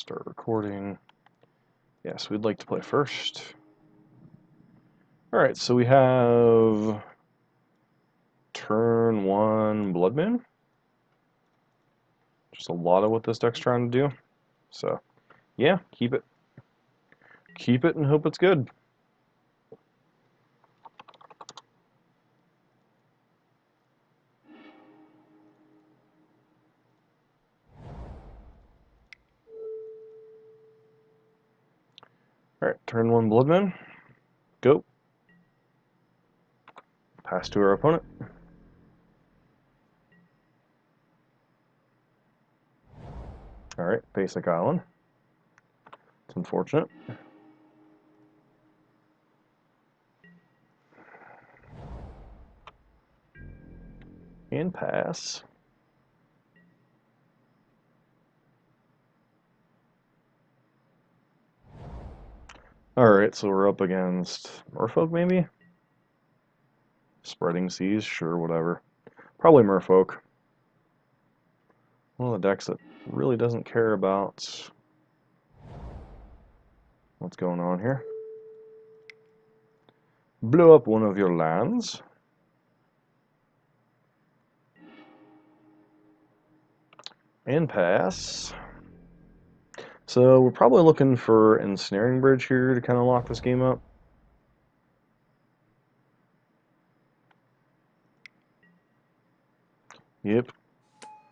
Start recording. Yes, we'd like to play first. Alright, so we have turn 1 Blood Moon. Just a lot of what this deck's trying to do. So, yeah, keep it. Keep it and hope it's good. Alright, turn 1 Blood Moon. Go. Pass to our opponent. Alright, basic island. It's unfortunate. And pass. Alright, so we're up against Merfolk, maybe? Spreading Seas? Sure, whatever. Probably Merfolk. One of the decks that really doesn't care about what's going on here. Blow up one of your lands. And pass. So we're probably looking for Ensnaring Bridge here to kind of lock this game up. Yep.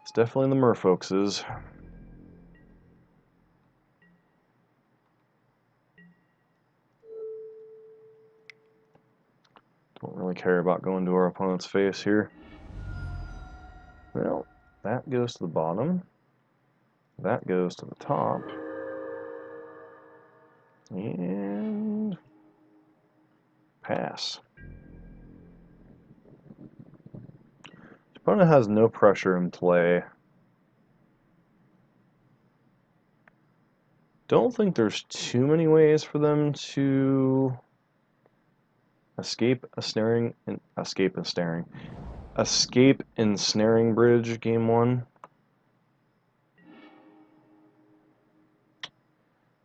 It's definitely the Merfolk's. Don't really care about going to our opponent's face here. Well, that goes to the bottom. That goes to the top. And pass. The opponent has no pressure in play. Don't think there's too many ways for them to escape ensnaring bridge game 1.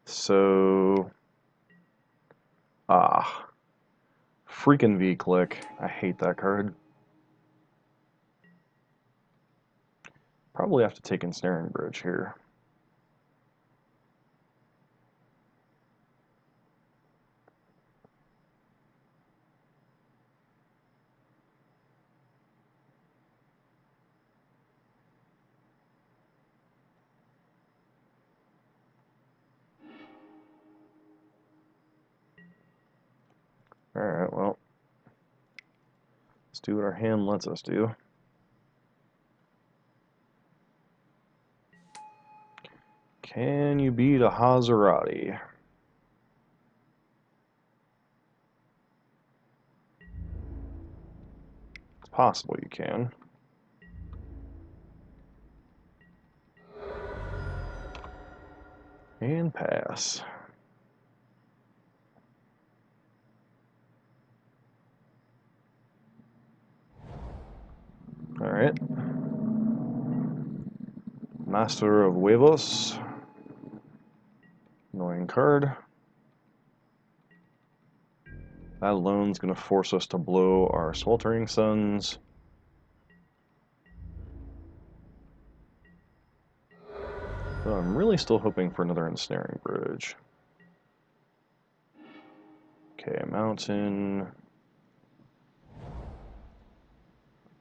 So freaking V-click. I hate that card. Probably have to take ensnaring bridge here. Alright, well, let's do what our hand lets us do. Can you beat a Hazarati? It's possible you can. And pass. Alright. Master of Huevos. Annoying card. That alone's going to force us to blow our Sweltering Suns. So I'm really still hoping for another Ensnaring Bridge. Okay, Mountain.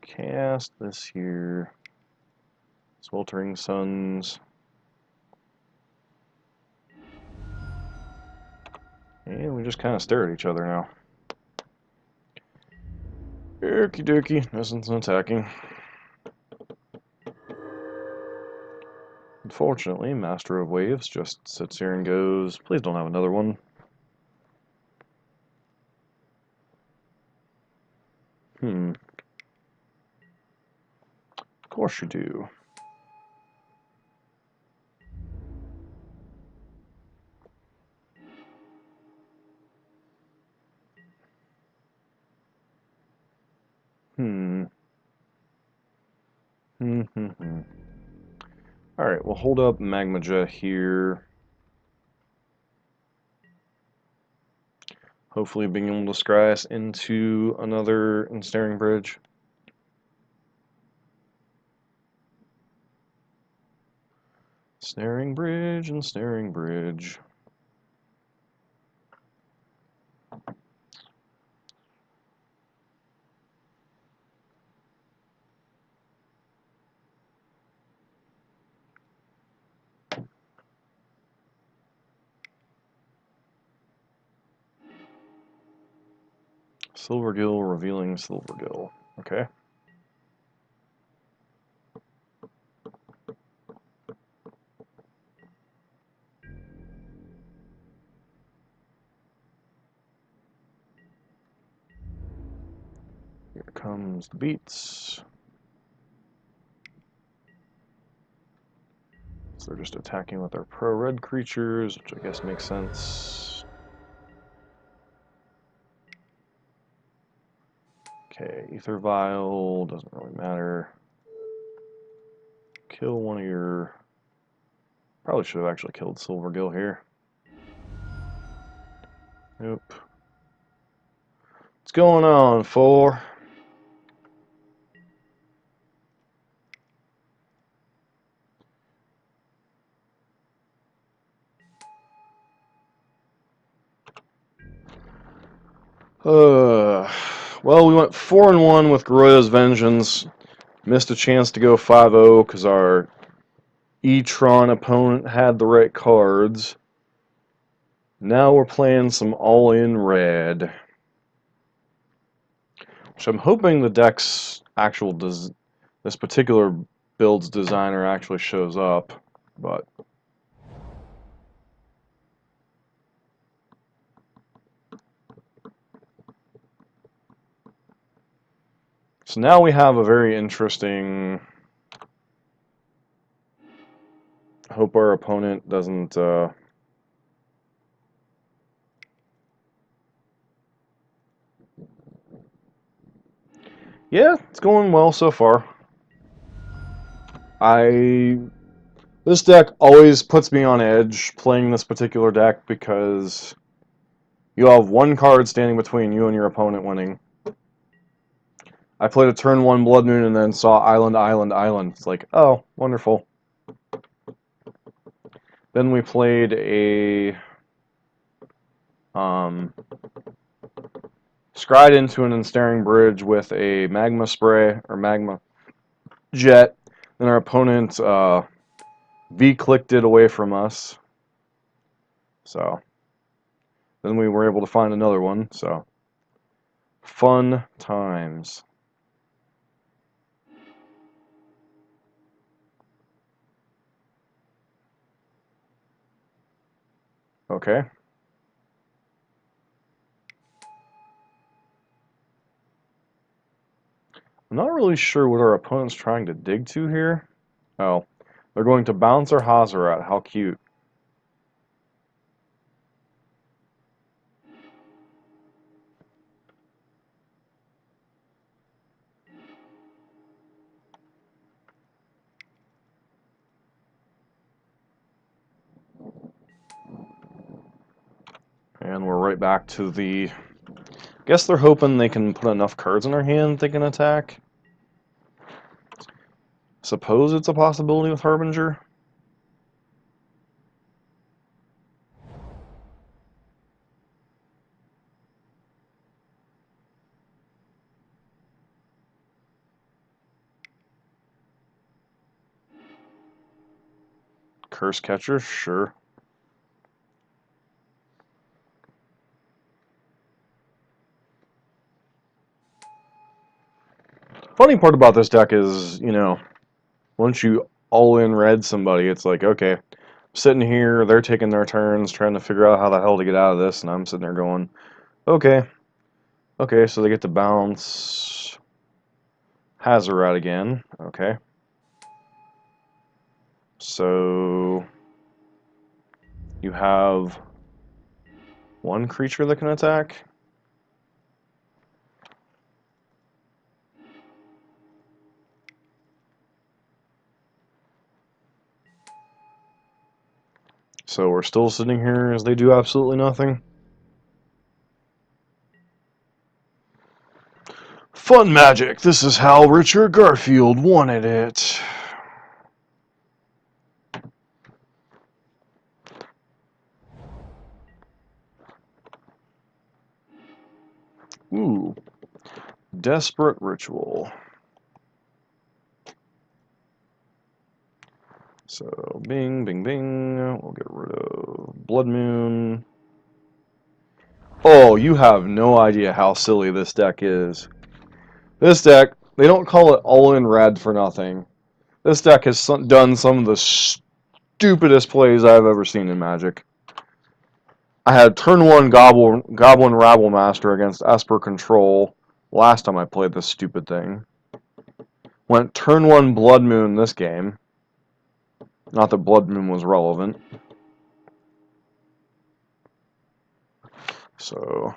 Cast this here. Sweltering Suns. And we just kind of stare at each other now. Okie dokie, nothing's attacking. Unfortunately, Master of Waves just sits here and goes, please don't have another one. Of course you do. Alright, we'll hold up Magma Jet here. Hopefully being able to scry us into another ensnaring bridge. Ensnaring bridge, ensnaring bridge. Silvergill revealing Silvergill. Okay. Here comes the beats. So they're just attacking with their pro-red creatures, which I guess makes sense. Okay, Ether Vial, doesn't really matter. Kill one of your... Probably should have actually killed Silvergill here. Nope. What's going on, four? Well, we went 4-1 with Garoya's Vengeance. Missed a chance to go 5-0 because our E-Tron opponent had the right cards. Now we're playing some all-in red. Which I'm hoping the deck's actual this particular build's designer actually shows up, but so now we have a very interesting. Hope our opponent doesn't. Yeah, it's going well so far. This deck always puts me on edge playing this particular deck because you have one card standing between you and your opponent winning. I played a turn 1 Blood Moon and then saw Island, Island, Island. It's like, oh, wonderful. Then we played a scryed into an ensnaring bridge with a magma spray or magma jet. Then our opponent V-clicked it away from us. So then we were able to find another one. So fun times. Okay. I'm not really sure what our opponent's trying to dig to here. Oh, they're going to bounce our Hazarat. How cute. And we're right back to the... Guess they're hoping they can put enough cards in their hand they can attack. Suppose it's a possibility with Harbinger. Curse Catcher, sure. Funny part about this deck is, you know, once you all-in red somebody, it's like, okay, I'm sitting here, they're taking their turns, trying to figure out how the hell to get out of this, and I'm sitting there going, okay, so they get to bounce Hazarat again, okay. So you have one creature that can attack. So we're still sitting here as they do absolutely nothing. Fun magic. This is how Richard Garfield wanted it. Ooh. Desperate Ritual. So, bing, bing, bing. We'll get rid of Blood Moon. Oh, you have no idea how silly this deck is. This deck, they don't call it all-in red for nothing. This deck has done some of the stupidest plays I've ever seen in Magic. I had turn 1 Goblin Rabble Master against Esper Control last time I played this stupid thing. Went turn 1 Blood Moon this game. Not that Blood Moon was relevant. So,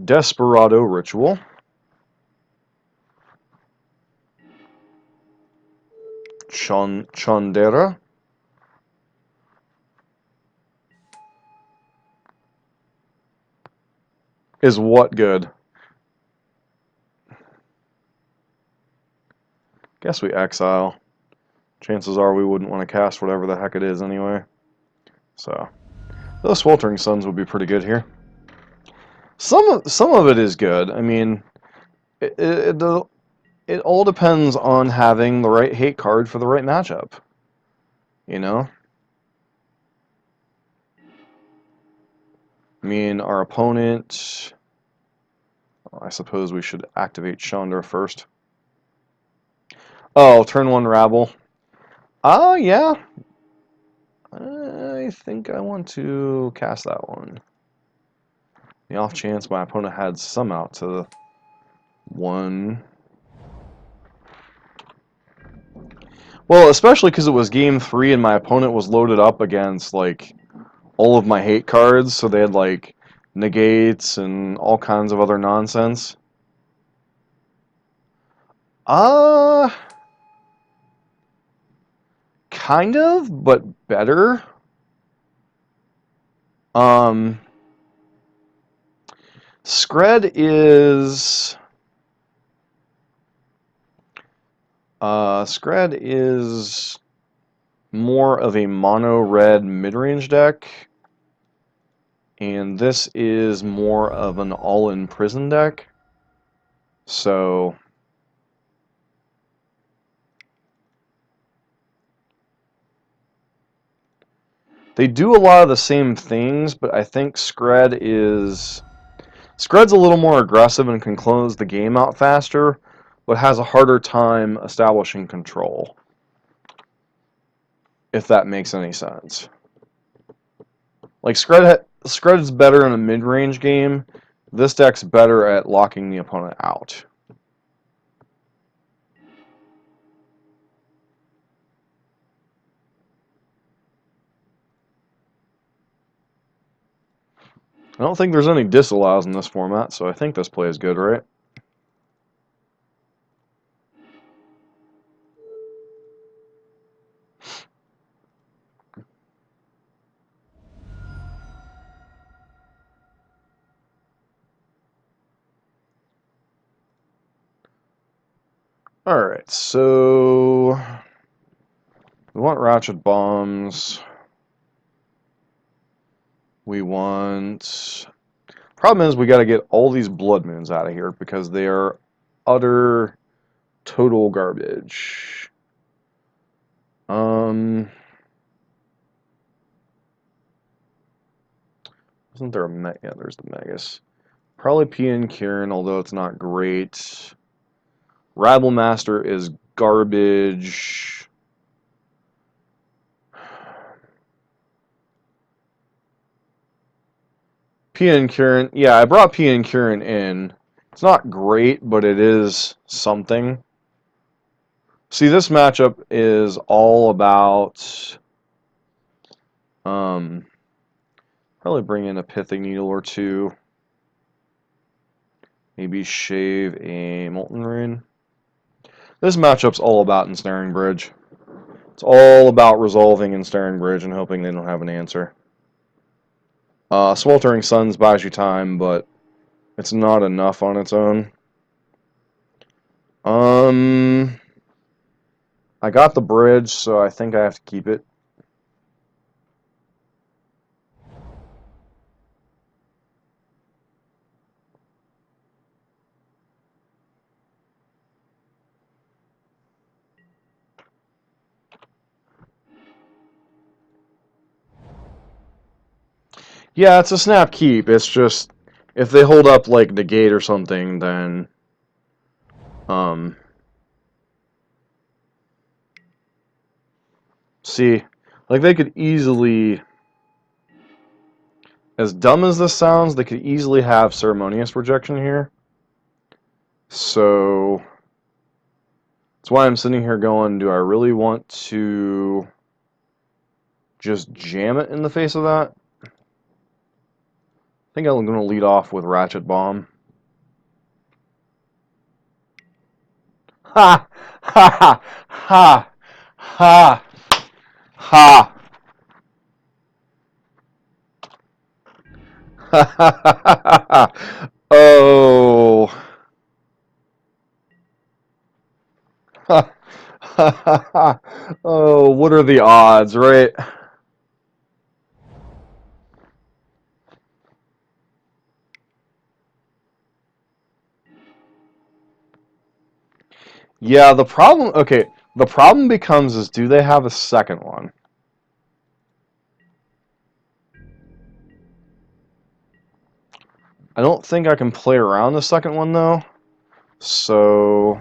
Desperado Ritual. Chandera. Is what good? Guess we exile. Chances are we wouldn't want to cast whatever the heck it is anyway. So, those Sweltering Suns would be pretty good here. Some of it is good. I mean, it all depends on having the right hate card for the right matchup. You know? I mean, our opponent... I suppose we should activate Chandra first. Oh, turn 1 Rabble. Yeah. I think I want to cast that one. The off chance my opponent had some out to 1. Well, especially because it was game 3 and my opponent was loaded up against, like, all of my hate cards, so they had, like, negates and all kinds of other nonsense. Kind of, but better. Scred is more of a mono red mid-range deck, and this is more of an all-in prison deck. So they do a lot of the same things, but I think Scred's a little more aggressive and can close the game out faster, but has a harder time establishing control. If that makes any sense. Like, Scred's better in a mid-range game. This deck's better at locking the opponent out. I don't think there's any disallows in this format, so I think this play is good, right? Alright, so we want Ratchet Bombs. We want... Problem is we got to get all these Blood Moons out of here because they are utter total garbage. Isn't there a yeah, there's the Magus. Probably PN Kieran, although it's not great. Rabble Master is garbage. PN Kieran, yeah, I brought PN Kieran in. It's not great, but it is something. See, this matchup is all about probably bring in a Pithing Needle or two. Maybe shave a Molten Rain. This matchup's all about Ensnaring Bridge. It's all about resolving Ensnaring Bridge and hoping they don't have an answer. Sweltering Suns buys you time, but it's not enough on its own. I got the bridge, so I think I have to keep it. Yeah, it's a snap keep. It's just if they hold up like negate or something, then see, like they could easily, as dumb as this sounds, they could easily have ceremonious rejection here. So that's why I'm sitting here going, do I really want to just jam it in the face of that? I think I'm going to lead off with Ratchet Bomb. Ha! Ha! Ha! Ha! Ha! Ha! Oh! Ha! Ha! Oh, what are the odds, right? Yeah, the problem, okay, the problem becomes is do they have a second one? I don't think I can play around the second one though. So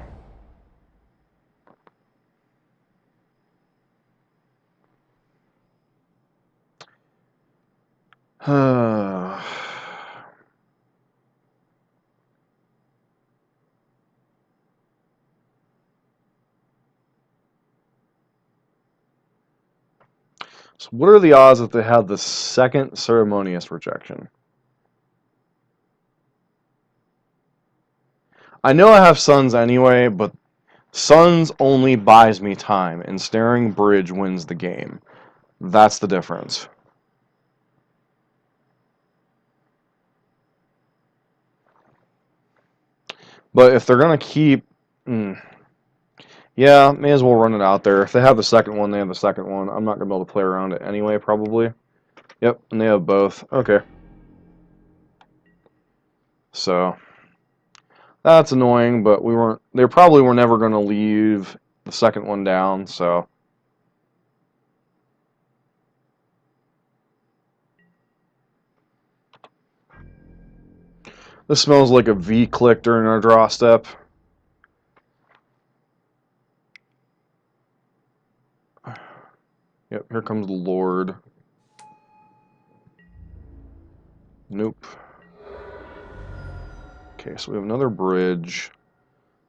so what are the odds that they have the second ceremonious rejection? I know I have Suns anyway, but Suns only buys me time, and Staring Bridge wins the game. That's the difference. But if they're gonna keep, yeah, may as well run it out there. If they have the second one, they have the second one. I'm not gonna be able to play around it anyway, probably. Yep, and they have both. Okay. So that's annoying, but they probably were never gonna leave the second one down, so. This smells like a V click during our draw step. Yep, here comes the Lord. Nope. Okay, so we have another bridge.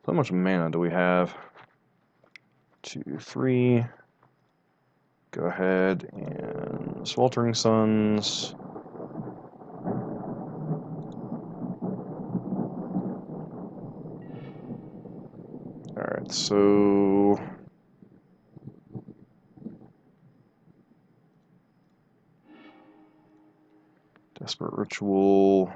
How much mana do we have? 2, 3. Go ahead and Sweltering Suns. Alright, so Desperate Ritual.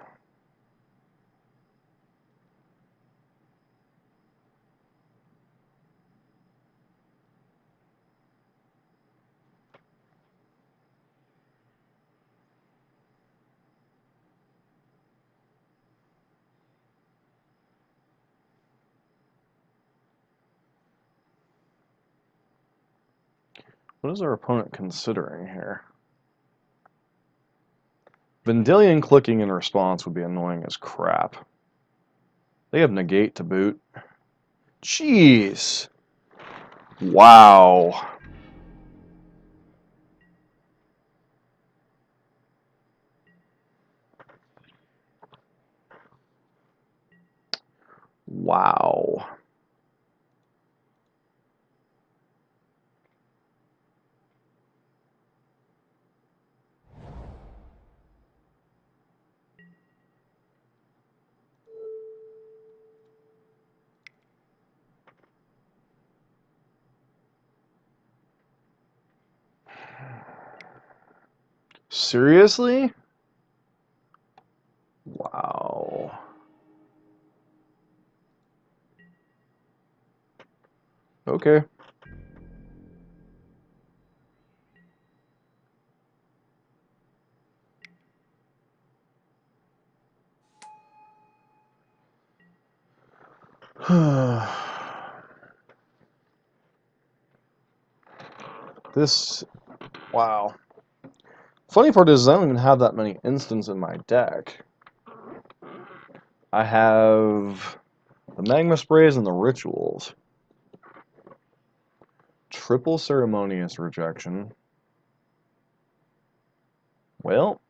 What is our opponent considering here? Vendilion clicking in response would be annoying as crap. They have negate to boot. Jeez. Wow. Wow. Seriously? Wow. Okay. This, wow. Funny part is I don't even have that many instants in my deck. I have the magma sprays and the rituals. Triple ceremonious rejection. Well,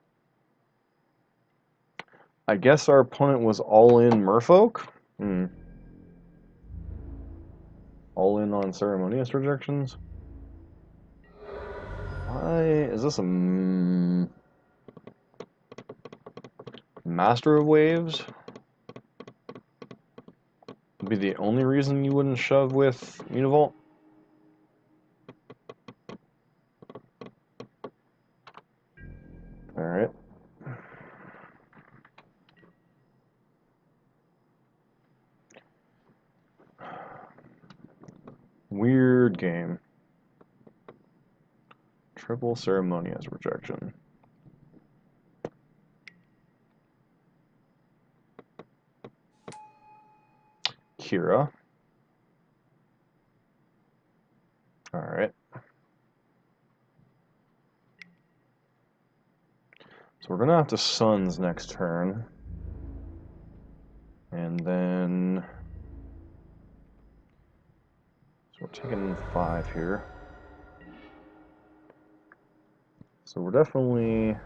I guess our opponent was all in Merfolk. All in on ceremonious rejections. Why is this a Master of Waves? Would be the only reason you wouldn't shove with Univolt? Alright. Weird game. Triple ceremonious rejection. Kira. Alright. So we're gonna have to Suns next turn. And then so we're taking 5 here. So we're definitely, I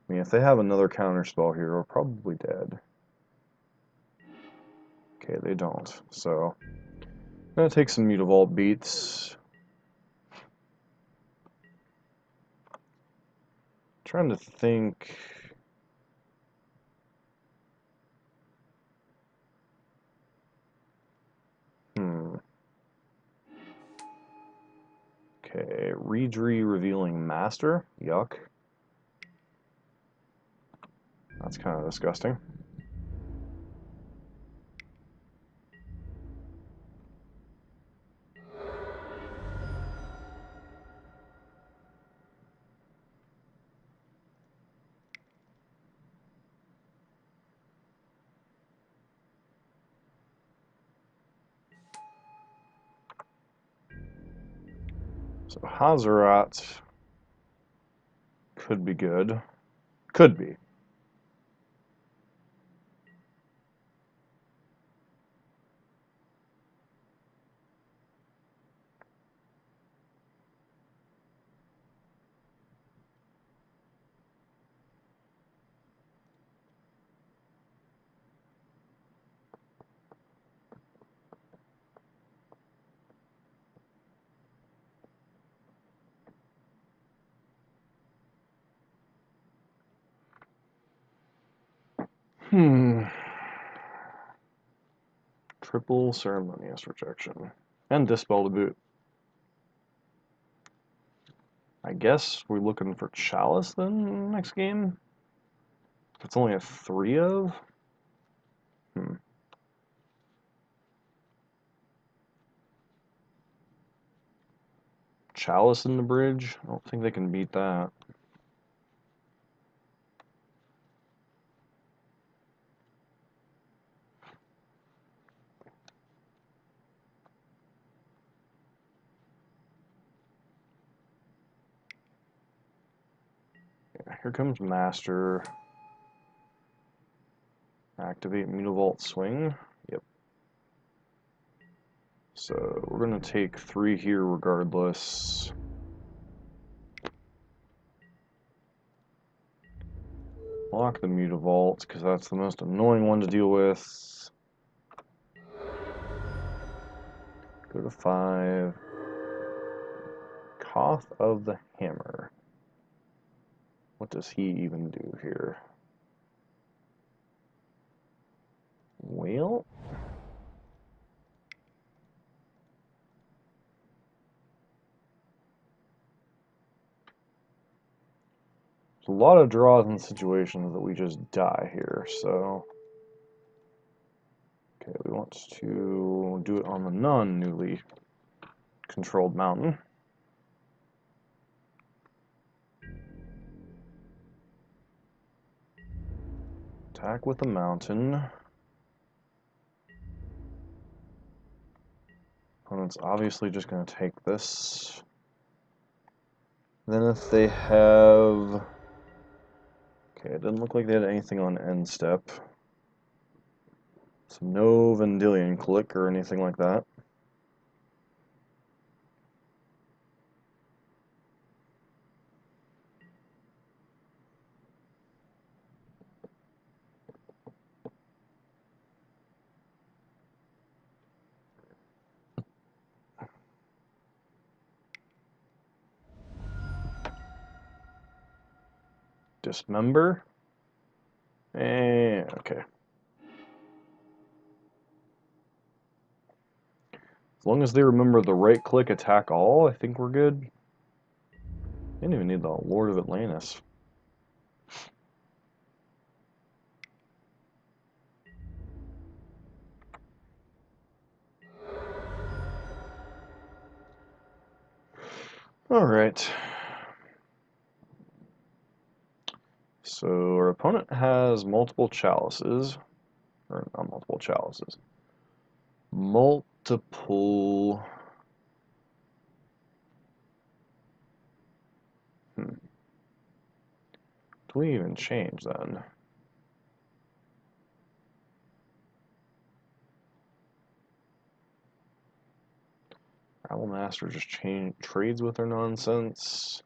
mean, if they have another counter spell here, we're probably dead. Okay, they don't. So I'm gonna take some Mutavault beats. Trying to think. Okay, Reedry Revealing Master. Yuck. That's kind of disgusting. So Hazarat could be good. Could be. Triple ceremonious rejection. And Dispel to boot. I guess we're looking for Chalice then next game? It's only a 3 of? Chalice in the bridge? I don't think they can beat that. Yeah, here comes Master. Activate Mutavault Swing. Yep. So we're going to take 3 here regardless. Block the Mutavault, because that's the most annoying one to deal with. Go to 5. Koth of the Hammer. What does he even do here? Well, there's a lot of draws and situations that we just die here, so Okay, we want to do it on the non-newly controlled mountain. Attack with the mountain. Opponent's obviously just going to take this. Then if they have... Okay, it didn't look like they had anything on end step. So no Vendilion Click or anything like that. Dismember. And okay. As long as they remember the right click attack all, I think we're good. Didn't even need the Lord of Atlantis. Alright. So our opponent has multiple chalices. Or not multiple chalices. Multiple... Do we even change then? Owl Master just trades with their nonsense.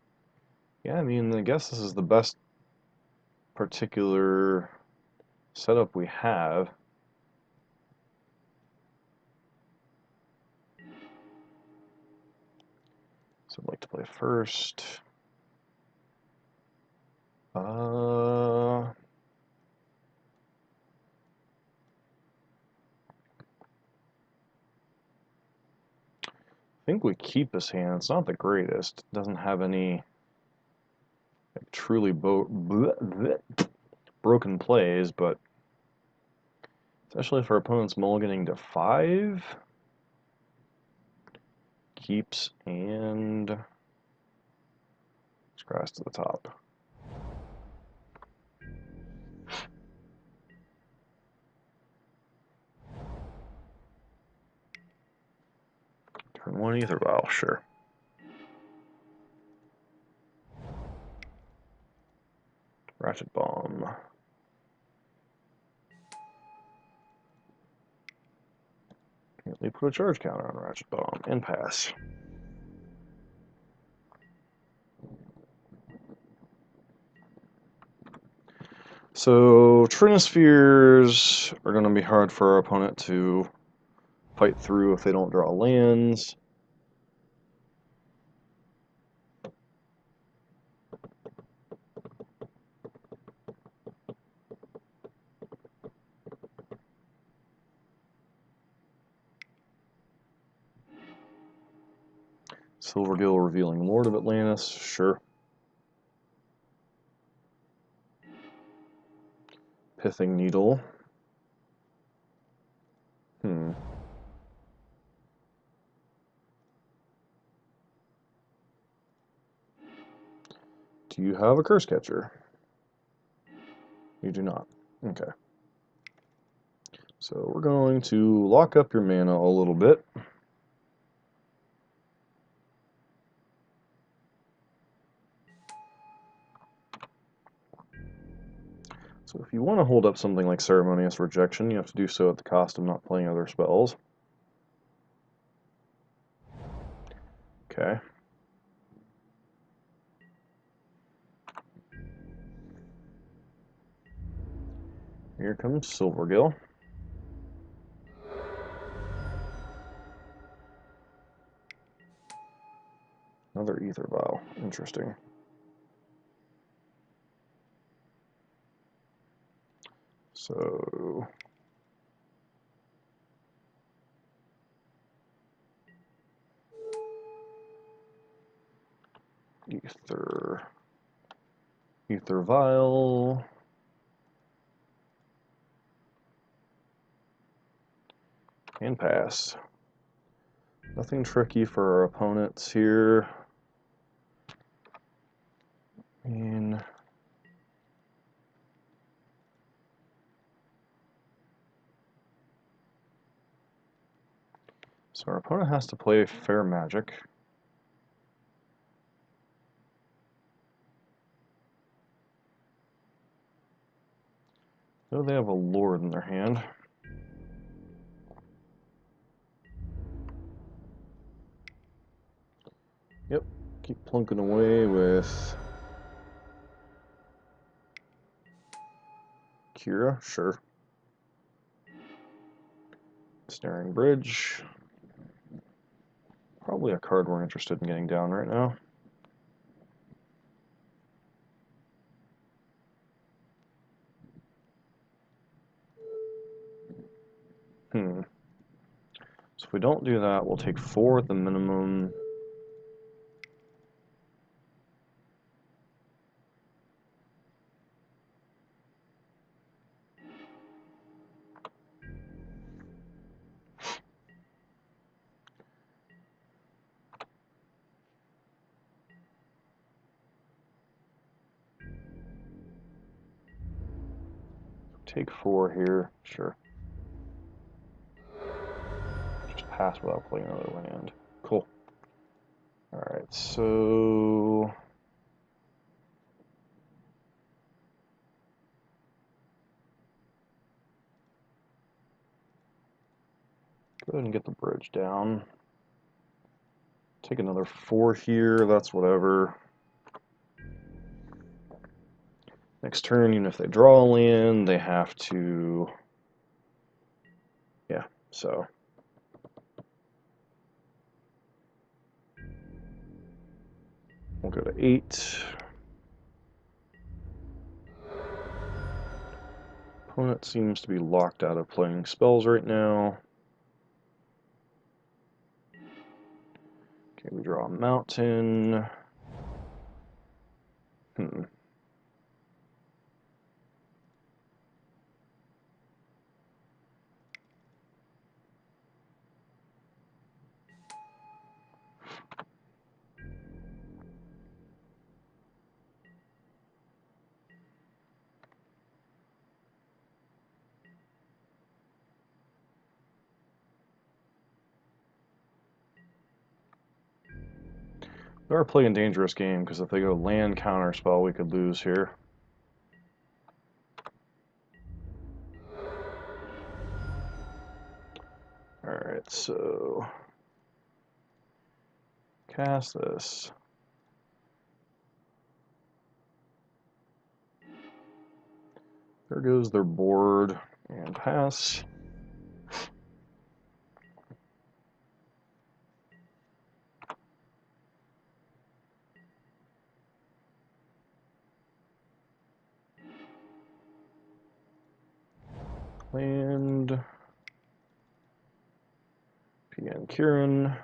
Yeah, I mean, I guess this is the best particular setup we have. So I'd like to play first. I think we keep his hand. It's not the greatest. It doesn't have any like, truly broken plays, but especially for opponents mulliganing to 5, keeps and scratch to the top. Turn 1 Ether Vial, sure. Ratchet Bomb. Immediately put a charge counter on Ratchet Bomb and pass. So Trinispheres are going to be hard for our opponent to fight through if they don't draw lands. Silvergill revealing Lord of Atlantis, sure. Pithing Needle. Do you have a Curse Catcher? You do not. Okay. So we're going to lock up your mana a little bit. So if you want to hold up something like Ceremonious Rejection, you have to do so at the cost of not playing other spells. Okay. Here comes Silvergill. Another Ether Vial. Interesting. So... Ether Vial. And pass. Nothing tricky for our opponents here. And so our opponent has to play Fair Magic. Though they have a Lord in their hand. Yep, keep plunking away with Kira, sure. Snaring Bridge. Probably a card we're interested in getting down right now. So if we don't do that, we'll take 4 at the minimum. Take 4 here, sure. Just pass without playing another land. Cool. Alright, so go ahead and get the bridge down. Take another 4 here, that's whatever. Next turn, even if they draw a land, they have to... Yeah, so... We'll go to 8. Opponent seems to be locked out of playing spells right now. Okay, we draw a mountain. They're playing a dangerous game, because if they go land counterspell, we could lose here. Alright, so... Cast this. There goes their board, and pass. Land. PN Kieran.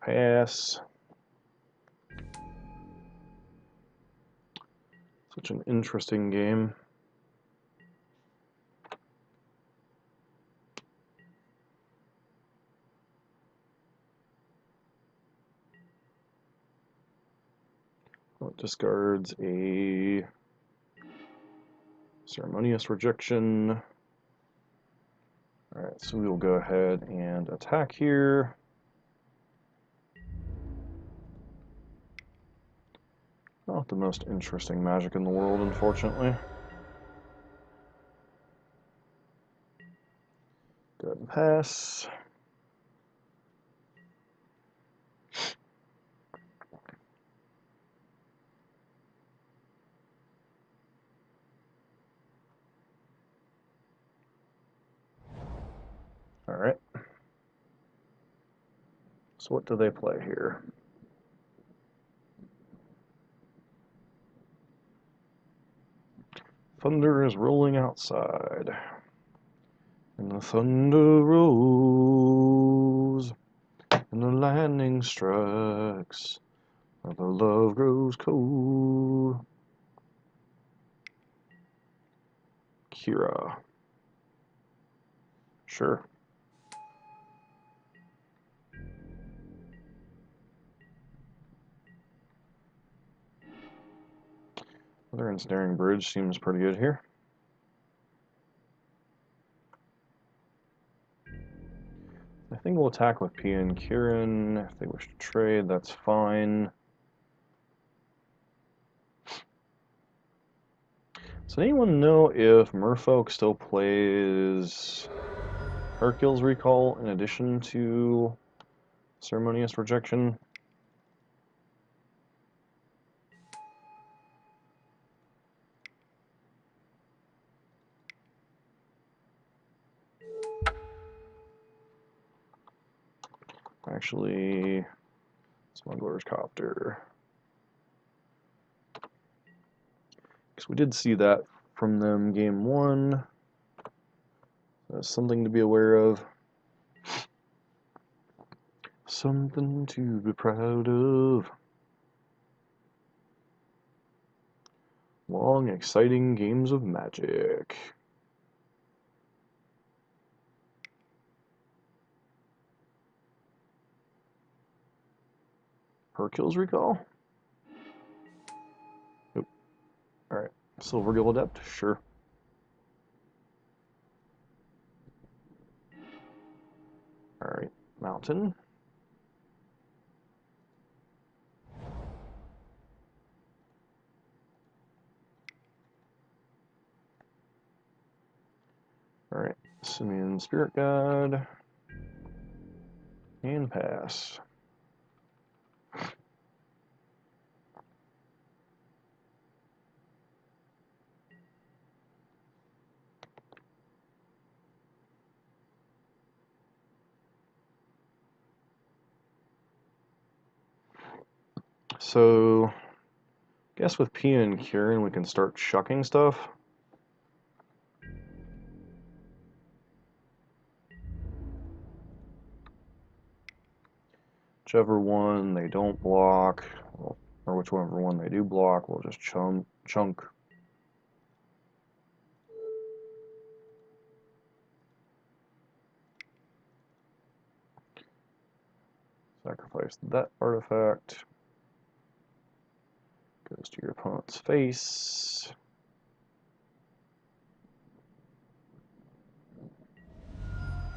Pass. Such an interesting game. Well, it discards a Ceremonious Rejection. Alright, so we will go ahead and attack here. Not the most interesting magic in the world, unfortunately. Go ahead and pass. Alright. So what do they play here? Thunder is rolling outside. And the thunder rolls. And the lightning strikes. And the love grows cold. Kira. Sure. Other ensnaring bridge seems pretty good here. I think we'll attack with Pia and Kieran. If they wish to trade, that's fine. Does anyone know if Merfolk still plays Hercules Recall in addition to Ceremonious Rejection? Actually, Smuggler's Copter. Because we did see that from them game 1. That's something to be aware of. Something to be proud of. Long, exciting games of Magic. Hercules Recall? Nope. Alright. Silver Gill Adept? Sure. Alright. Mountain. Alright. Simeon Spirit God. And pass. So, I guess with Pia and Kieran we can start chucking stuff. Whichever one they don't block, or whichever one they do block, we'll just chunk. Sacrifice that artifact. Goes to your opponent's face.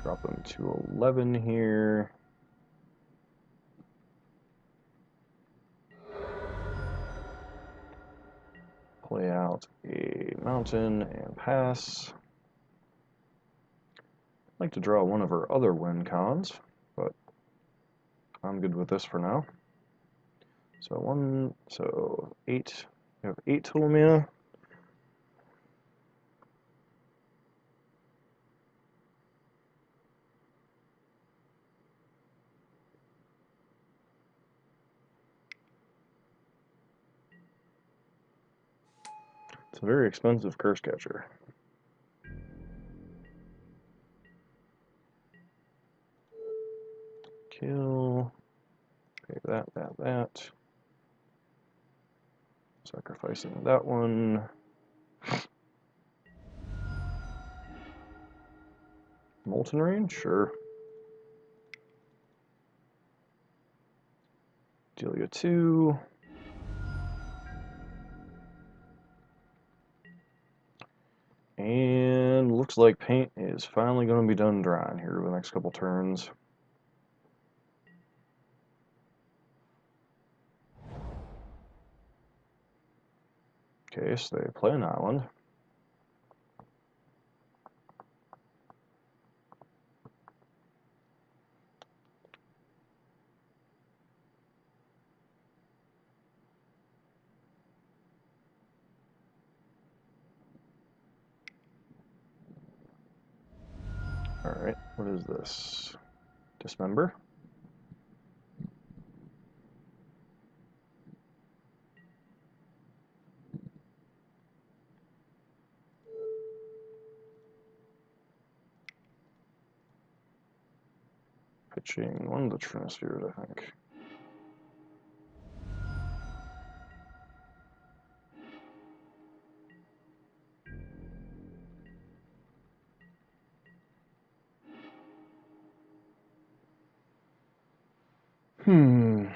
Drop them to 11 here. Play out a mountain and pass. I'd like to draw one of her other win cons, but I'm good with this for now. So 8. We have 8 total mana. It's a very expensive Curse Catcher. Kill. Okay, that. Sacrificing that one. Molten Rain? Sure. Delia 2. And looks like paint is finally going to be done drying here over the next couple turns. Okay, so they play an island. Alright, what is this? Dismember? Pitching one of the Trinospheres, I think. And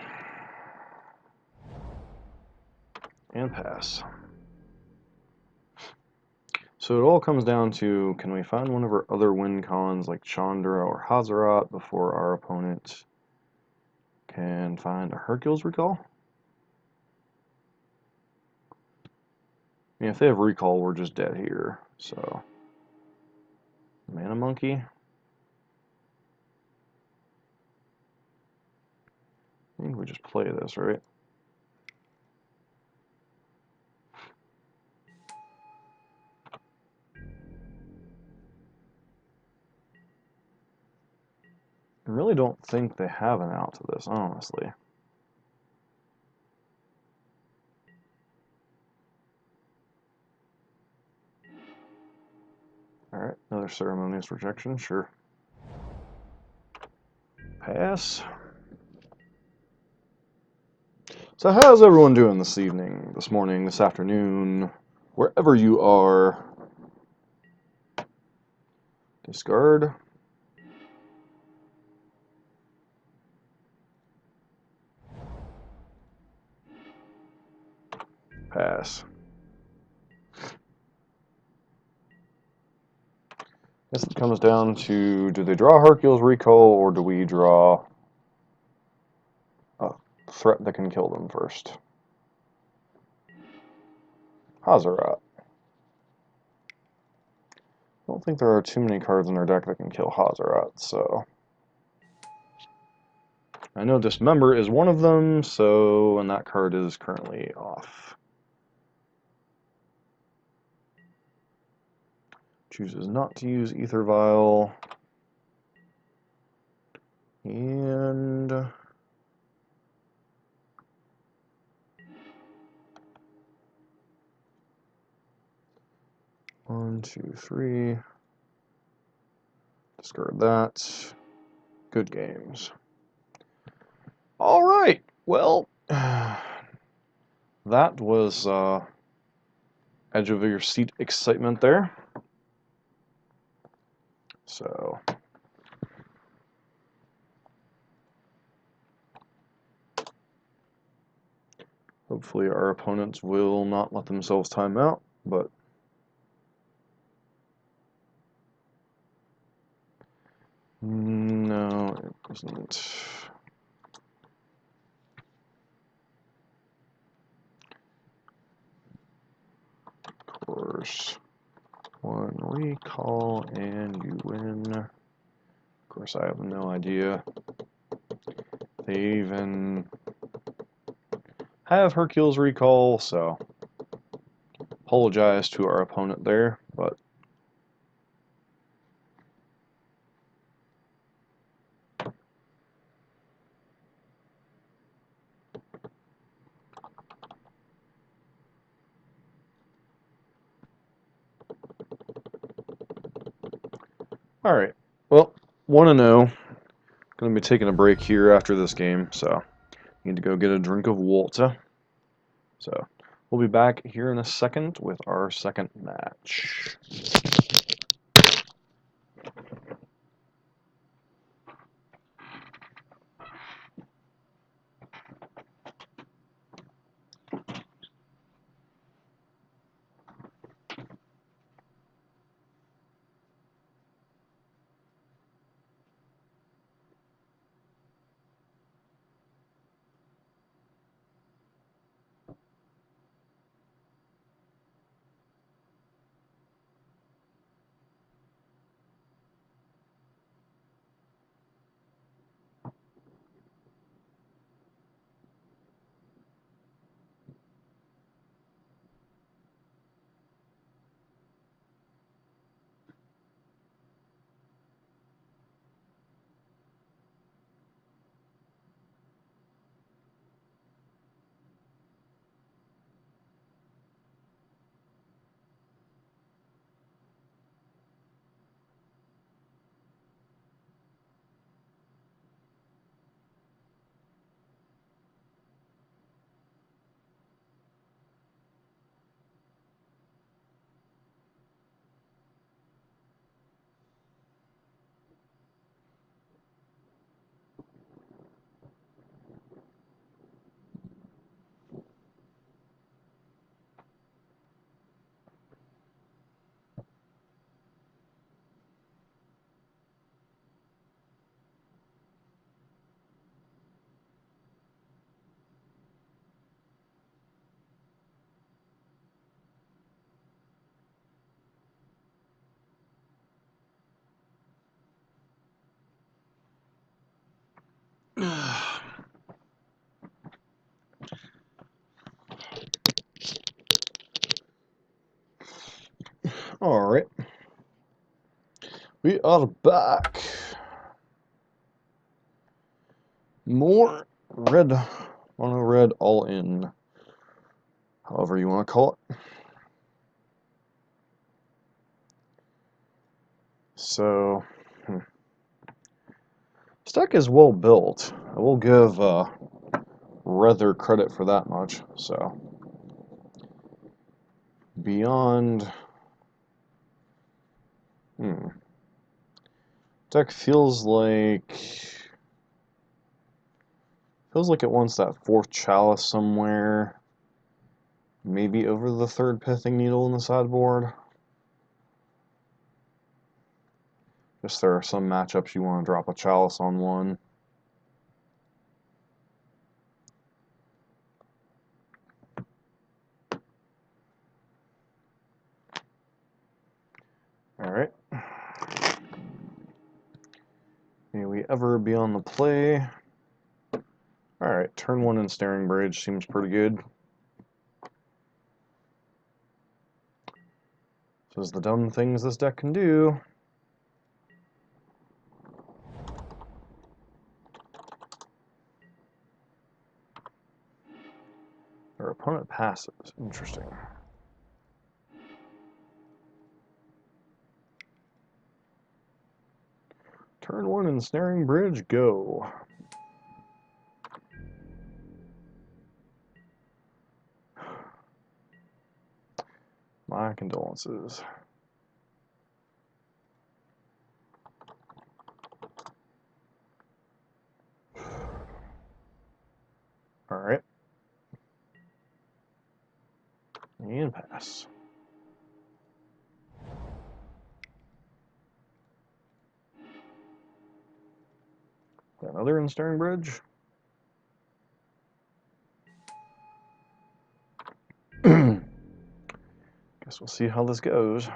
pass. So it all comes down to, can we find one of our other win cons like Chandra or Hazarat before our opponent can find a Hercules Recall? I mean, if they have Recall, we're just dead here. So, Mana Monkey. I think we just play this, right? I really don't think they have an out to this, honestly. Alright, another Ceremonious Rejection, sure. Pass. So how's everyone doing this evening, this morning, this afternoon, wherever you are? Discard. Pass. Guess it comes down to, do they draw Hercules Recall, or do we draw a threat that can kill them first? Hazarat. I don't think there are too many cards in their deck that can kill Hazarat, so... I know Dismember is one of them, so... and that card is currently off. Chooses not to use Ether Vial. And... 1, 2, 3. Discard that. Good games. Alright, well, that was edge of your seat excitement there. So, hopefully our opponents will not let themselves time out, but no, it wasn't. Of course, one recall and you win. Of course, I have no idea. They even have Hercules recall, so apologize to our opponent there, but alright, well, 1-0. Going to be taking a break here after this game, so need to go get a drink of water. So we'll be back here in a second with our second match. Alright. We are back. More red, mono red all in. However you want to call it. So, this deck is well built. I will give Rather credit for that much. So, beyond, deck feels like it wants that fourth chalice somewhere, maybe over the third pithing needle in the sideboard. Just there are some matchups you want to drop a chalice on one. Alright. May we ever be on the play. Alright, turn 1 Ensnaring Bridge seems pretty good. Says the dumb things this deck can do. Their opponent passes. Interesting. Turn 1 Ensnaring Bridge, go. My condolences. Alright. And pass. Another Ensnaring Bridge. Guess we'll see how this goes.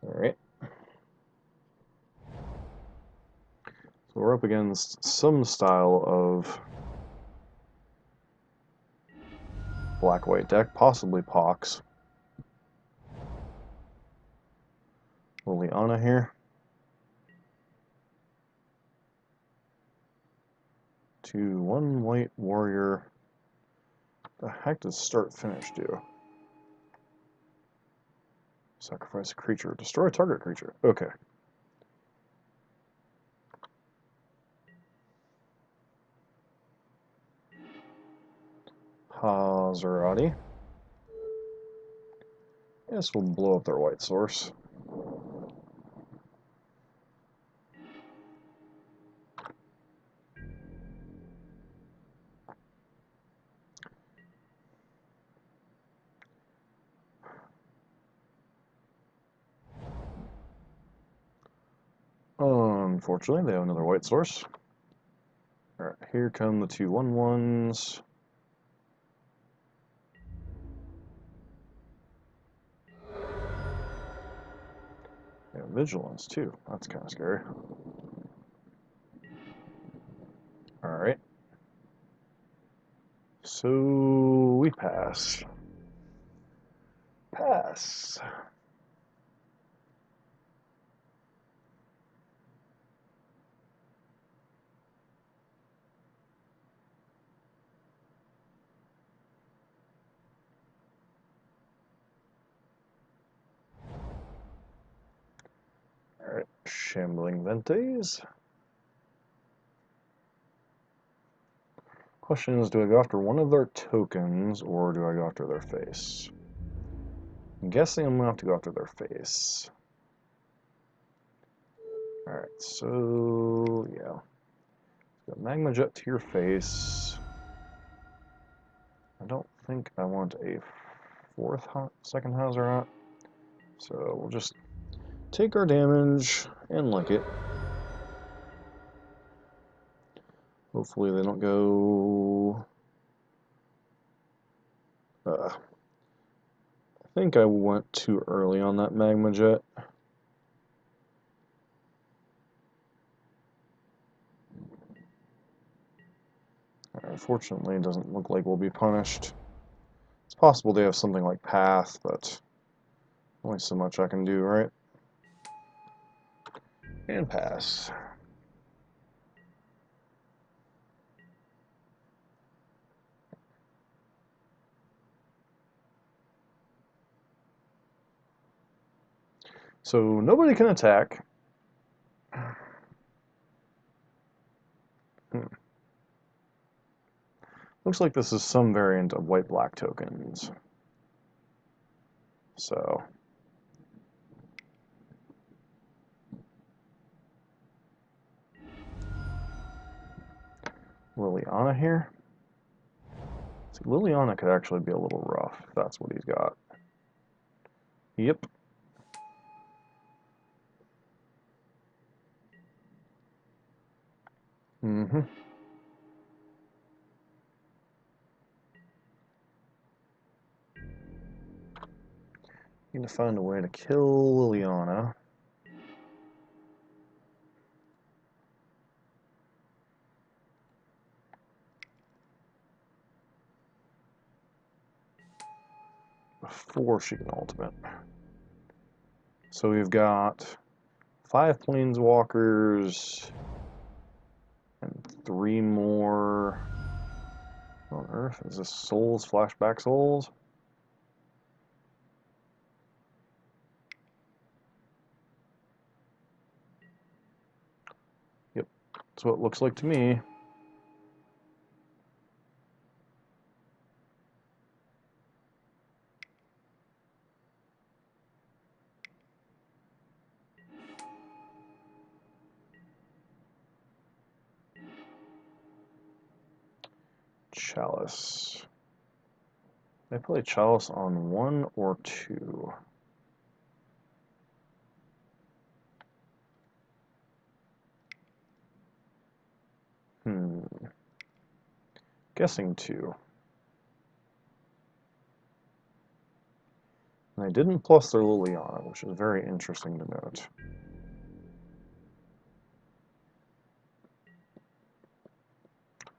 Alright. So we're up against some style of black-white deck, possibly Pox. Liliana here. 2/1 white warrior. The heck does start finish do? Sacrifice a creature. Destroy a target creature. Okay. Hazarati. Yes, we'll blow up their white source. Unfortunately, they have another white source. Alright, here come the 2/1/1s. Yeah, Vigilance too. That's kind of scary. Alright. So we pass. Pass. Alright, Shambling Ventes. Question is, do I go after one of their tokens, or do I go after their face? I'm guessing I'm going to have to go after their face. Alright, so, yeah. Got Magma Jet to your face. I don't think I want a second Hazarat, so we'll just take our damage and lick it. Hopefully they don't go... I think I went too early on that magma jet. Unfortunately, it doesn't look like we'll be punished. It's possible they have something like Path, but only so much I can do, right? And pass. So nobody can attack. Looks like this is some variant of white-black tokens. So Liliana here. See, Liliana could actually be a little rough if that's what he's got. Yep. Mm-hmm. Need to find a way to kill Liliana. Before she can ultimate. So we've got 5 planeswalkers and 3 more. What on earth is this? Souls, flashback souls? Yep, that's what it looks like to me. Chalice. They play Chalice on 1 or 2. Guessing 2. And they didn't plus their Liliana, which is very interesting to note.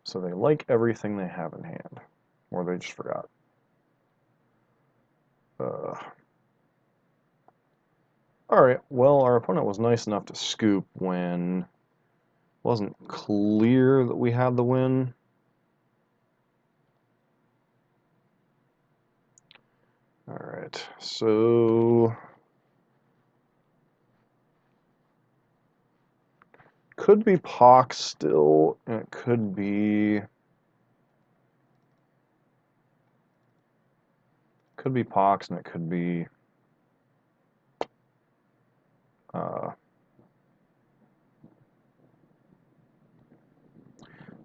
So they like everything they have in hand. Or they just forgot. Alright, well, our opponent was nice enough to scoop when it wasn't clear that we had the win. Alright, so could be Pox still, and it could be Pox, and it could be I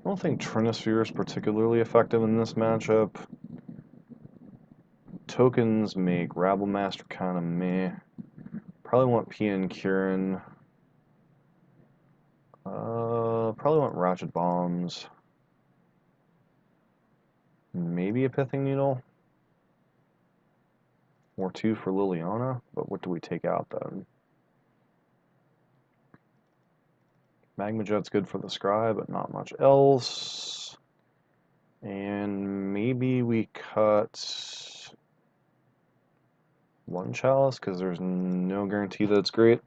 don't think Trinisphere is particularly effective in this matchup. Tokens make Rabblemaster kind of meh. Probably want PN Kieran. Probably want Ratchet Bombs. Maybe a Pithing Needle. Or 2 for Liliana. But what do we take out then? Magma Jet's good for the Scry, but not much else. And maybe we cut 1 Chalice, because there's no guarantee that it's great.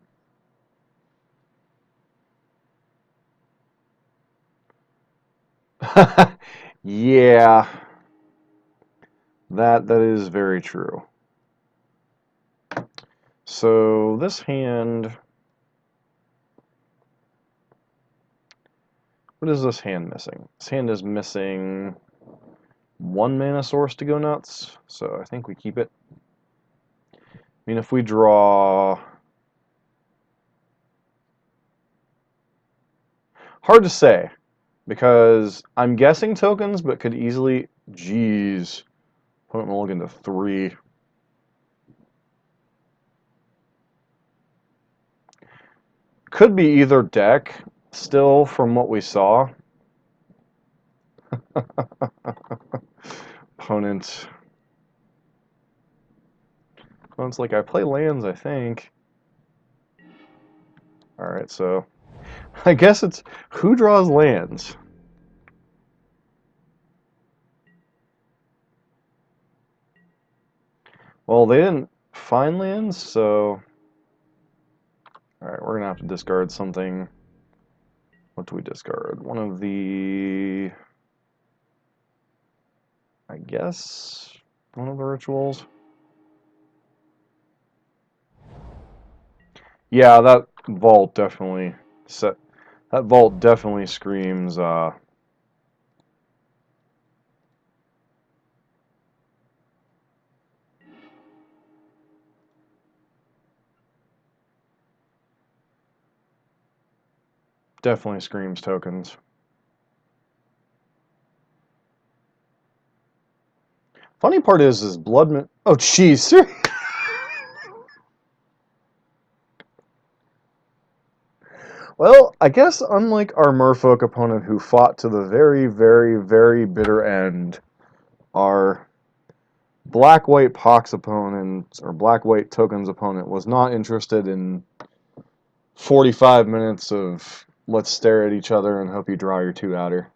Yeah. That is very true. So this hand... What is this hand missing? This hand is missing 1 mana source to go nuts, so I think we keep it. I mean, if we draw... Hard to say, because I'm guessing tokens, but could easily... Jeez. Put it into 3. Could be either deck, still, from what we saw. Opponent Well, it's like I play lands, I think. Alright, so I guess it's who draws lands? Well, they didn't find lands, so... Alright, we're gonna have to discard something. What do we discard? One of the... I guess... one of the rituals? Yeah, that vault definitely... That vault definitely screams, definitely screams tokens. Funny part is Bloodman... Oh, jeez. Well, I guess unlike our merfolk opponent who fought to the very, very, very bitter end, our black-white Pox opponent, or black-white tokens opponent, was not interested in 45 minutes of let's stare at each other and hope you draw your 2-outer.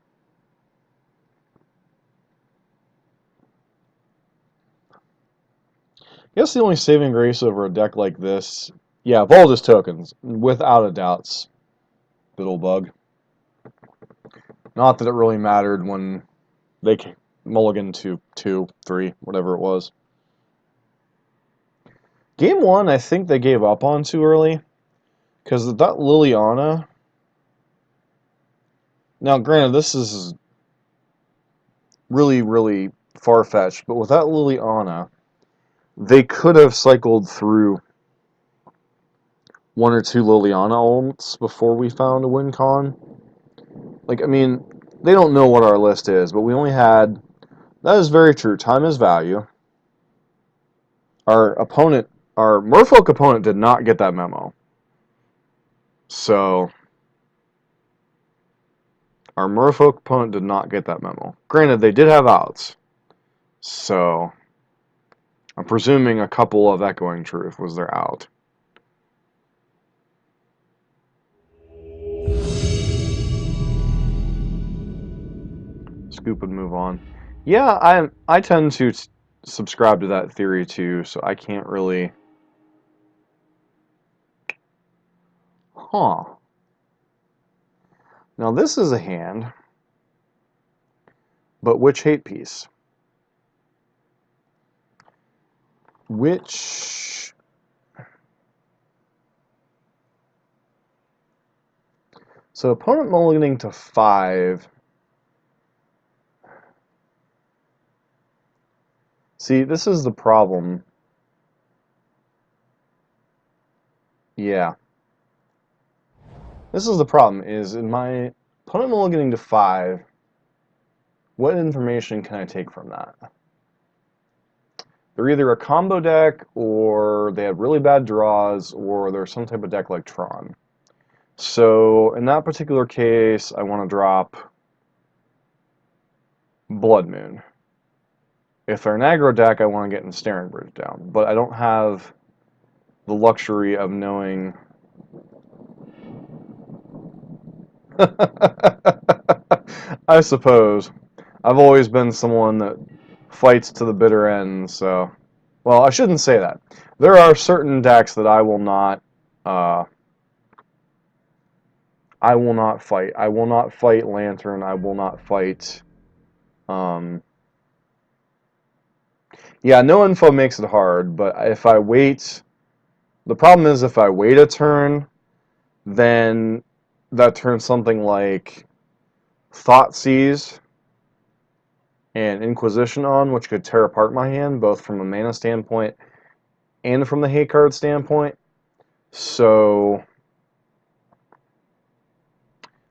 I guess the only saving grace over a deck like this, yeah, Vault is tokens, without a doubt, Bug. Not that it really mattered when they mulliganed to 2, 3, whatever it was. Game 1, I think they gave up on too early, because that Liliana... Now, granted, this is really, really far-fetched, but with that Liliana, they could have cycled through 1 or 2 Liliana ults before we found a win con. Like, I mean, they don't know what our list is, but we only had... That is very true. Time is value. Our opponent, our merfolk opponent did not get that memo. So, our merfolk opponent did not get that memo. Granted, they did have outs. So, I'm presuming a couple of Echoing Truth was their out. Scoop and move on. Yeah, I tend to subscribe to that theory too, so I can't really... Huh. Now this is a hand, but which hate piece? Which... So opponent mulliganing to 5... See, this is the problem. Yeah. This is the problem, is in my opponent mulliganing to 5, what information can I take from that? They're either a combo deck, or they have really bad draws, or they're some type of deck like Tron. So, in that particular case, I want to drop Blood Moon. If they're an aggro deck, I want to get Ensnaring Bridge down. But I don't have the luxury of knowing... I suppose. I've always been someone that fights to the bitter end, so... Well, I shouldn't say that. There are certain decks that I will not fight. I will not fight Lantern. I will not fight... Yeah, no info makes it hard, but if I wait... The problem is if I wait a turn, then that turns something like Thoughtseize and Inquisition on, which could tear apart my hand, both from a mana standpoint and from the hate card standpoint. So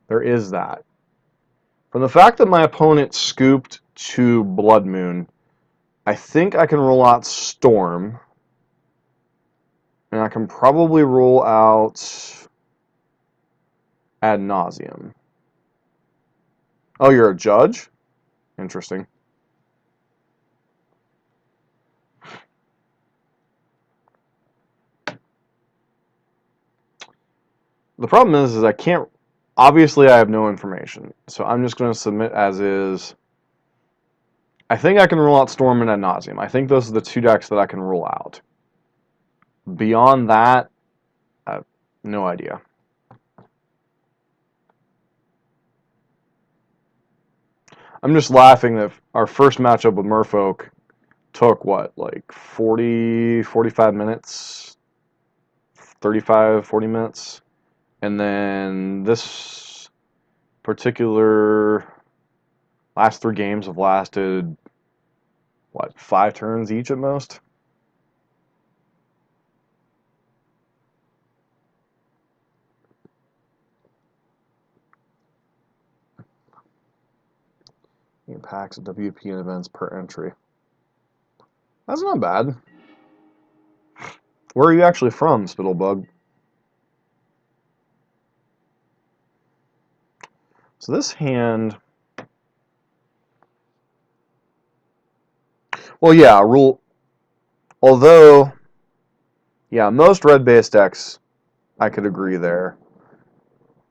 there is that. From the fact that my opponent scooped to Blood Moon, I think I can roll out Storm, and I can probably roll out Ad Nauseam. Oh, you're a judge? Interesting. the problem is I can't. Obviously, I have no information, so I'm just going to submit as is. I think I can rule out Storm and Ad Nauseam. I think those are the two decks that I can rule out. Beyond that, I have no idea. I'm just laughing that our first matchup with Merfolk took, what, like 40, 45 minutes? 35, 40 minutes? And then this particular last 3 games have lasted, what, 5 turns each at most? Packs, WP, and events per entry. That's not bad. Where are you actually from, Spittlebug? So this hand... Well, yeah, rule... Although, yeah, most red-based decks, I could agree there.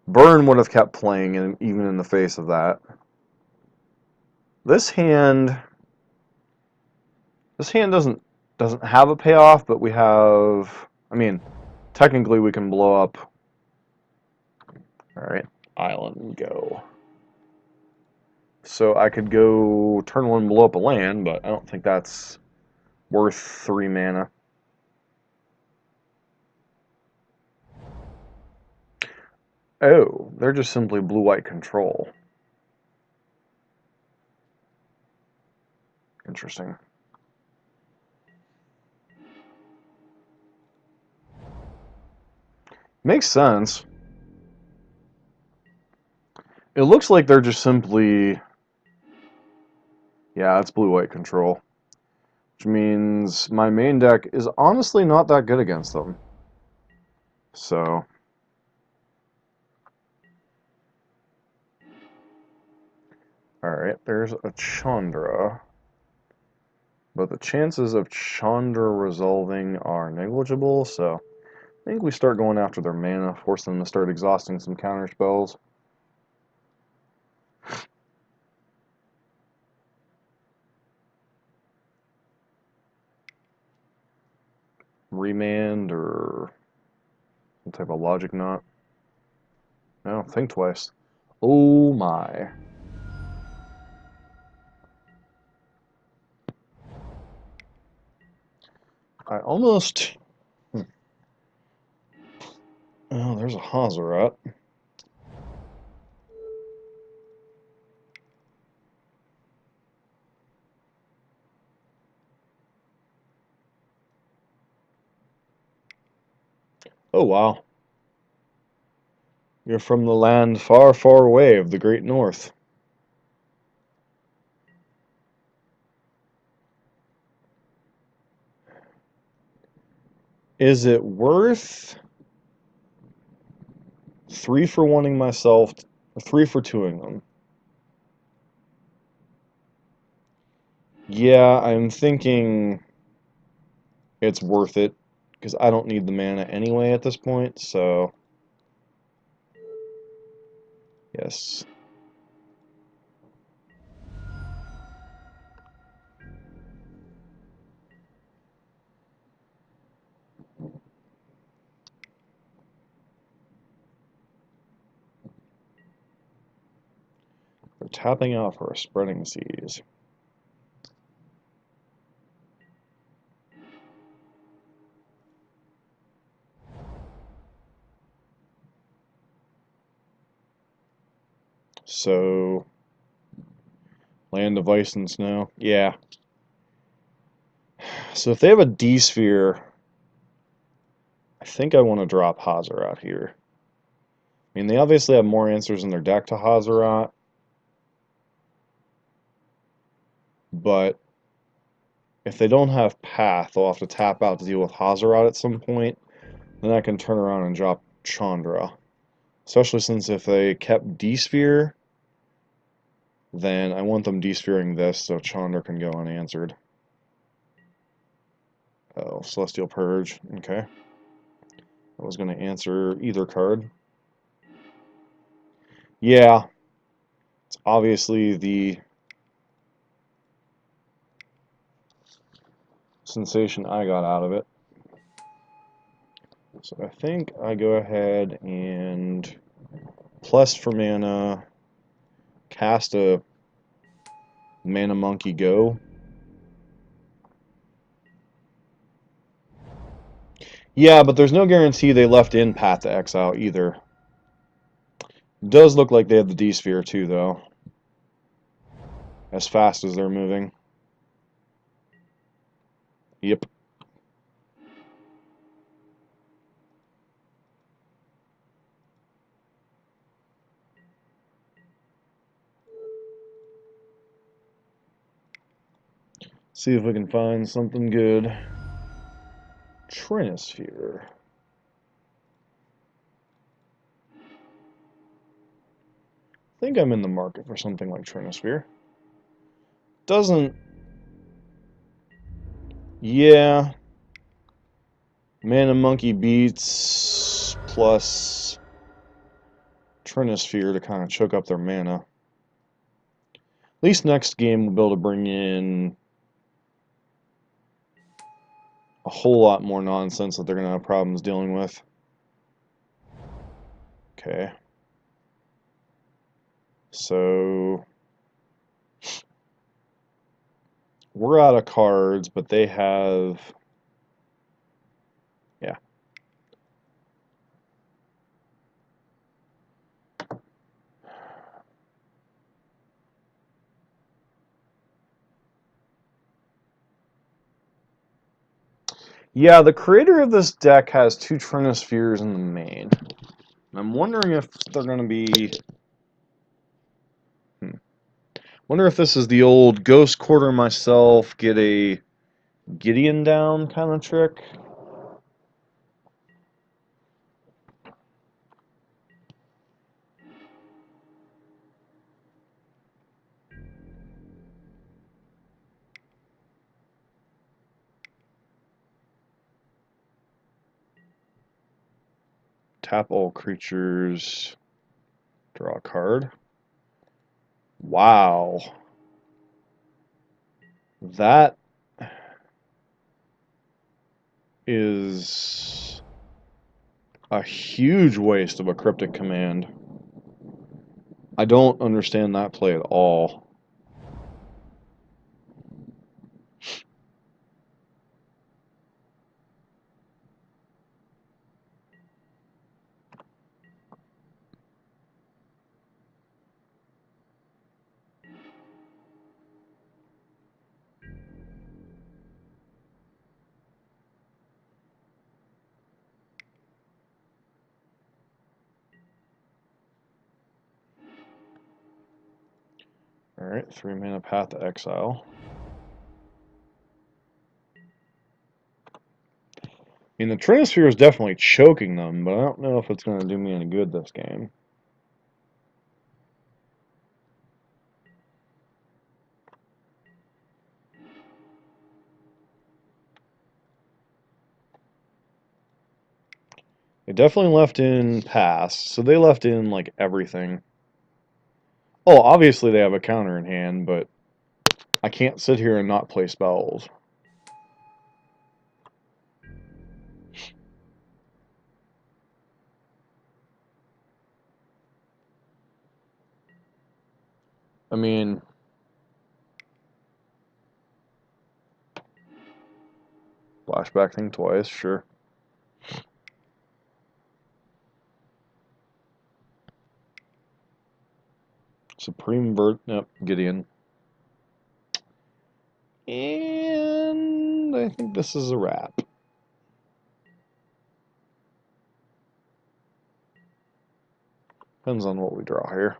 Burn would have kept playing, even in the face of that. This hand doesn't have a payoff, but we have... I mean, technically we can blow up... Alright, island go. So I could go turn 1 blow up a land, but I don't think that's worth 3 mana. Oh, they're just simply blue-white control. Interesting. Makes sense. It looks like they're just simply... Yeah, it's blue-white control. Which means my main deck is honestly not that good against them. So... Alright, there's a Chandra. But the chances of Chandra resolving are negligible, so... I think we start going after their mana, force them to start exhausting some counter spells. Remand or some type of logic knot. No, think twice. Oh my. I almost... Oh, there's a Hazaret. Oh, wow. You're from the land far, far away of the Great North. Is it worth 3 for wanting myself, or 3 for 2ing them? Yeah, I'm thinking it's worth it, because I don't need the mana anyway at this point, so... Yes. We're tapping out for a Spreading Seas. So... Land of Ice and Snow. Yeah. So if they have a D-Sphere, I think I want to drop Hazaret here. I mean, they obviously have more answers in their deck to Hazaret, but if they don't have Path, they'll have to tap out to deal with Hazaret at some point. Then I can turn around and drop Chandra. Especially since if they kept D-Sphere, then I want them D-Sphering this so Chandra can go unanswered. Oh, Celestial Purge. Okay. I was going to answer either card. Yeah, it's obviously the sensation I got out of it. So I think I go ahead and plus for mana, cast a Mana Monkey Go. Yeah, but there's no guarantee they left in Path to Exile either. Does look like they have the D-Sphere too, though. As fast as they're moving. Yep. See if we can find something good. Trinisphere. I think I'm in the market for something like Trinisphere. Doesn't... Yeah. Mana Monkey beats plus Trinisphere to kind of choke up their mana. At least next game we'll be able to bring in a whole lot more nonsense that they're going to have problems dealing with. Okay. So we're out of cards, but they have... Yeah. Yeah, the creator of this deck has 2 Trinispheres in the main. I'm wondering if they're going to be... Wonder if this is the old Ghost Quarter myself, get a Gideon down kind of trick. Tap all creatures, draw a card. Wow. That is a huge waste of a cryptic command. I don't understand that play at all. Alright, 3 mana Path to Exile. I mean, the Trinisphere is definitely choking them, but I don't know if it's going to do me any good this game. They definitely left in Pass, so they left in, like, everything. Oh, obviously they have a counter in hand, but I can't sit here and not play spells. I mean, flashback thing twice, sure. Supreme Vert, yep, Gideon. And I think this is a wrap. Depends on what we draw here.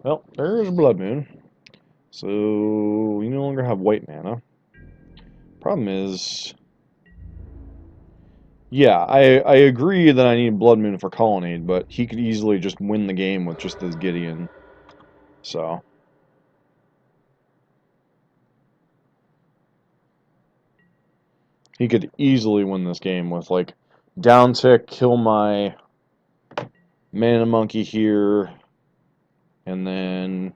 Well, there's Blood Moon. So we no longer have white mana. Problem is... Yeah, I agree that I need Blood Moon for Colonnade, but he could easily just win the game with just this Gideon. So... He could easily win this game with, like, down tick, kill my Mana Monkey here, and then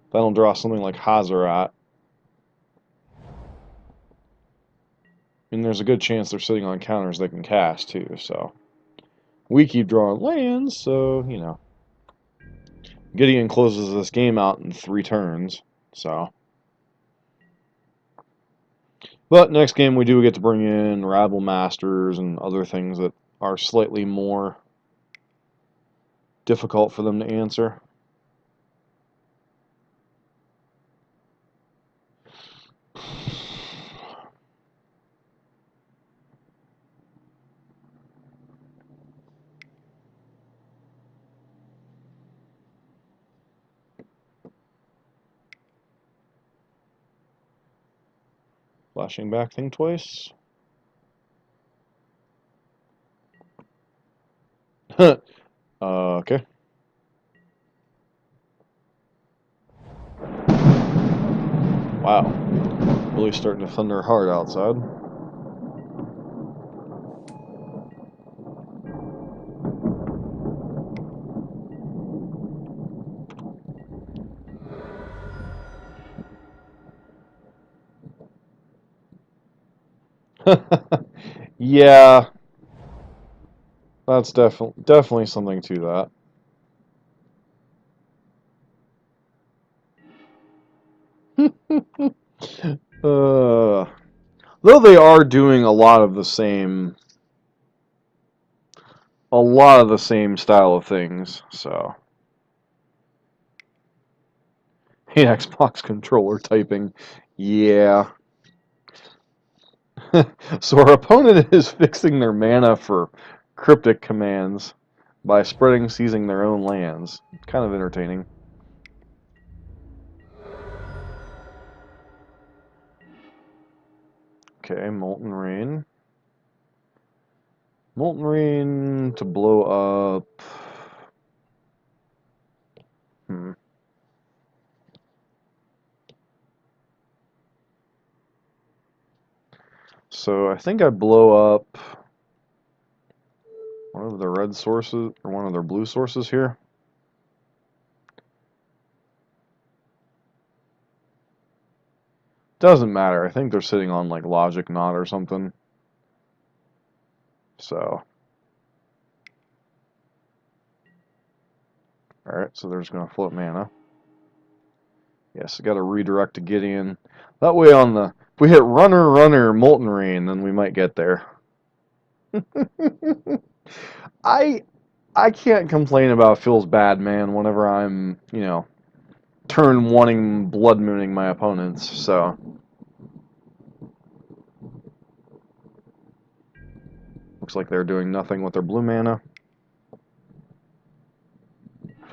if I don't draw something like Hazarat, and there's a good chance they're sitting on counters they can cast too, so we keep drawing lands, so, you know. Gideon closes this game out in 3 turns, so. But next game we do get to bring in Rabble Masters and other things that are slightly more difficult for them to answer. Flashing back thing twice. Okay. Wow. Really starting to thunder hard outside. Yeah, that's definitely something to that. Though they are doing a lot of the same style of things. So, hey, Xbox controller typing, yeah. So our opponent is fixing their mana for cryptic commands by spreading, seizing their own lands. Kind of entertaining. Okay, Molten Rain. Molten Rain to blow up. Hmm. So I think I blow up one of the red sources, or one of their blue sources here. Doesn't matter. I think they're sitting on like Logic Knot or something. So. Alright, so they're just going to float mana. Yes, I got to redirect to Gideon. That way on the... If we hit Runner, Runner, Molten Rain, then we might get there. I can't complain about Phil's bad man whenever I'm, you know, turn wanting blood mooning my opponents, so. Looks like they're doing nothing with their blue mana.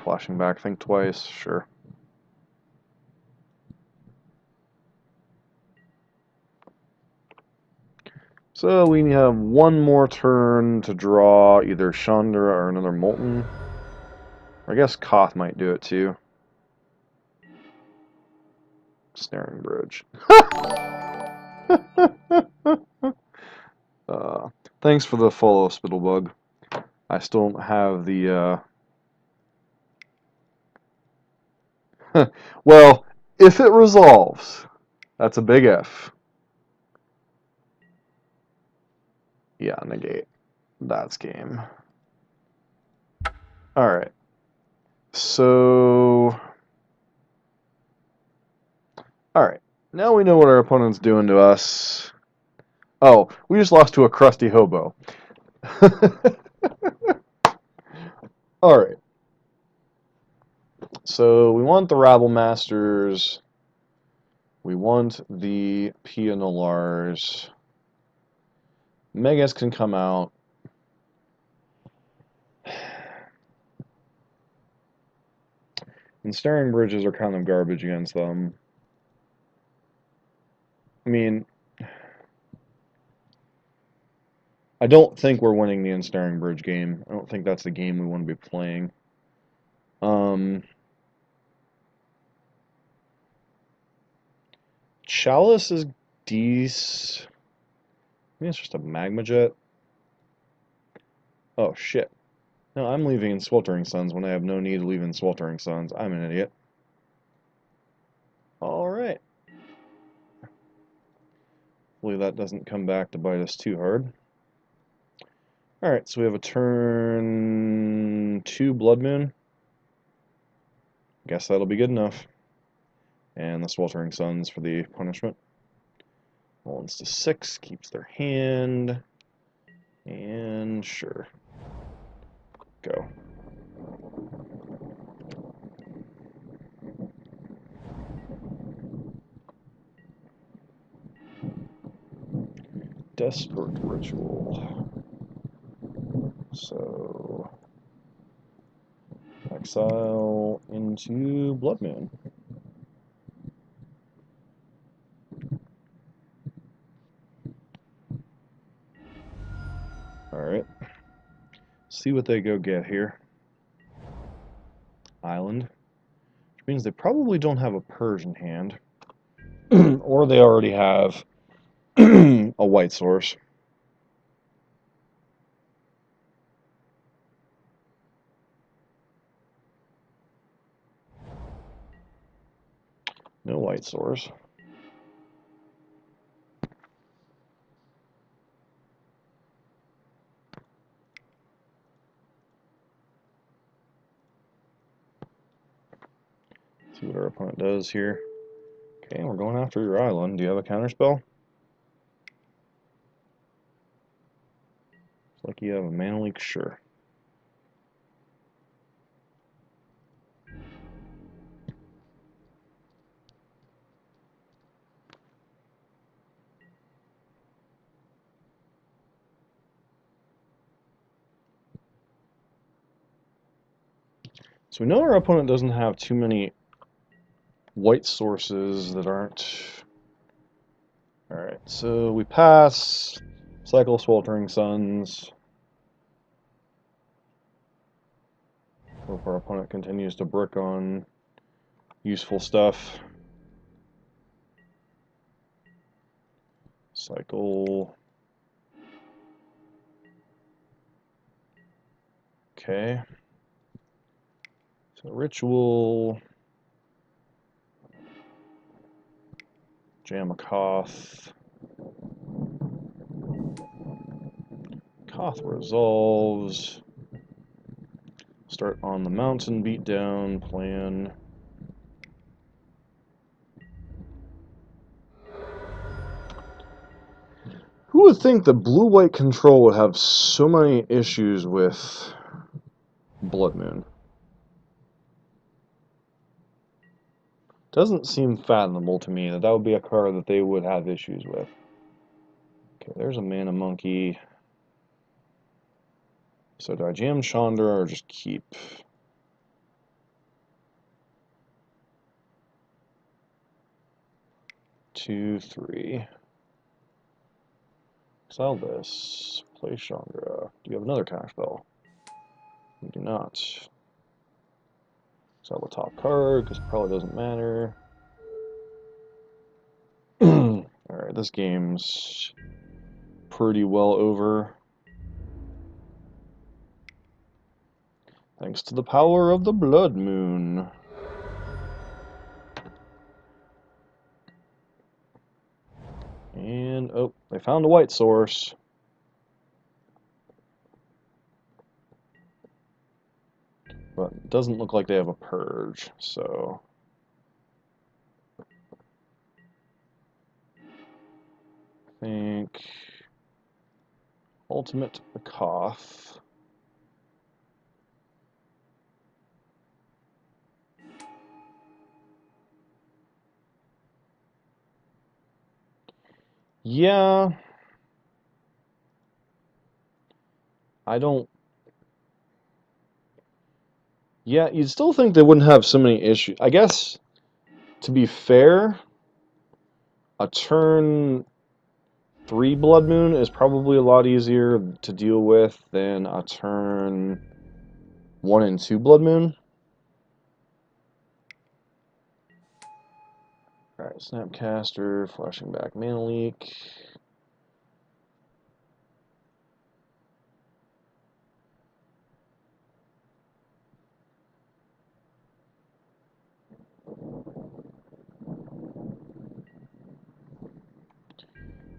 Flashing back, think twice, sure. So we have one more turn to draw either Chandra or another Molten. I guess Koth might do it too. Snaring Bridge. Thanks for the follow, Spittlebug. I still don't have the, well, if it resolves, that's a big if. Yeah, negate. That's game. Alright. So... Alright. Now we know what our opponent's doing to us. Oh, we just lost to a crusty hobo. Alright. So we want the Rabble Masters. We want the Pianolars. Megas can come out. And Staring Bridges are kind of garbage against them. I mean, I don't think we're winning the Ensnaring Bridge game. I don't think that's the game we want to be playing. Chalice is decent. Maybe it's just a magma jet. Oh shit. No, I'm leaving in Sweltering Suns when I have no need to leave in Sweltering Suns. I'm an idiot. Alright. Hopefully that doesn't come back to bite us too hard. Alright, so we have a turn 2 Blood Moon. Guess that'll be good enough. And the Sweltering Suns for the punishment. Rolls to 6, keeps their hand. And sure. Go. Desperate Ritual. So, exile into Blood Moon. Alright. See what they go get here. Island. Which means they probably don't have a Persian hand. Or they already have a white source. No white source. See what our opponent does here. Okay, we're going after your island. Do you have a counterspell? Looks like you have a mana leak, sure. So we know our opponent doesn't have too many white sources that aren't... Alright, so we pass, cycle Sweltering Suns. Hope our opponent continues to brick on useful stuff. Cycle. Okay. So Ritual. Jam a Koth. Koth resolves. Start on the mountain beatdown plan. Who would think that blue-white control would have so many issues with Blood Moon? Doesn't seem fathomable to me that that would be a card that they would have issues with. Okay, there's a Mana Monkey. So do I jam Chandra or just keep? 2, 3. Sell this. Play Chandra. Do you have another counterspell? You do not. Sell the top card, because it probably doesn't matter. Alright, this game's pretty well over. Thanks to the power of the Blood Moon. And, oh, they found a white source. But it doesn't look like they have a purge, so... I think... Ultimate Koth. Yeah... I don't... Yeah, you'd still think they wouldn't have so many issues. I guess, to be fair, a turn 3 Blood Moon is probably a lot easier to deal with than a turn 1 and 2 Blood Moon. Alright, Snapcaster, flashing back Mana Leak.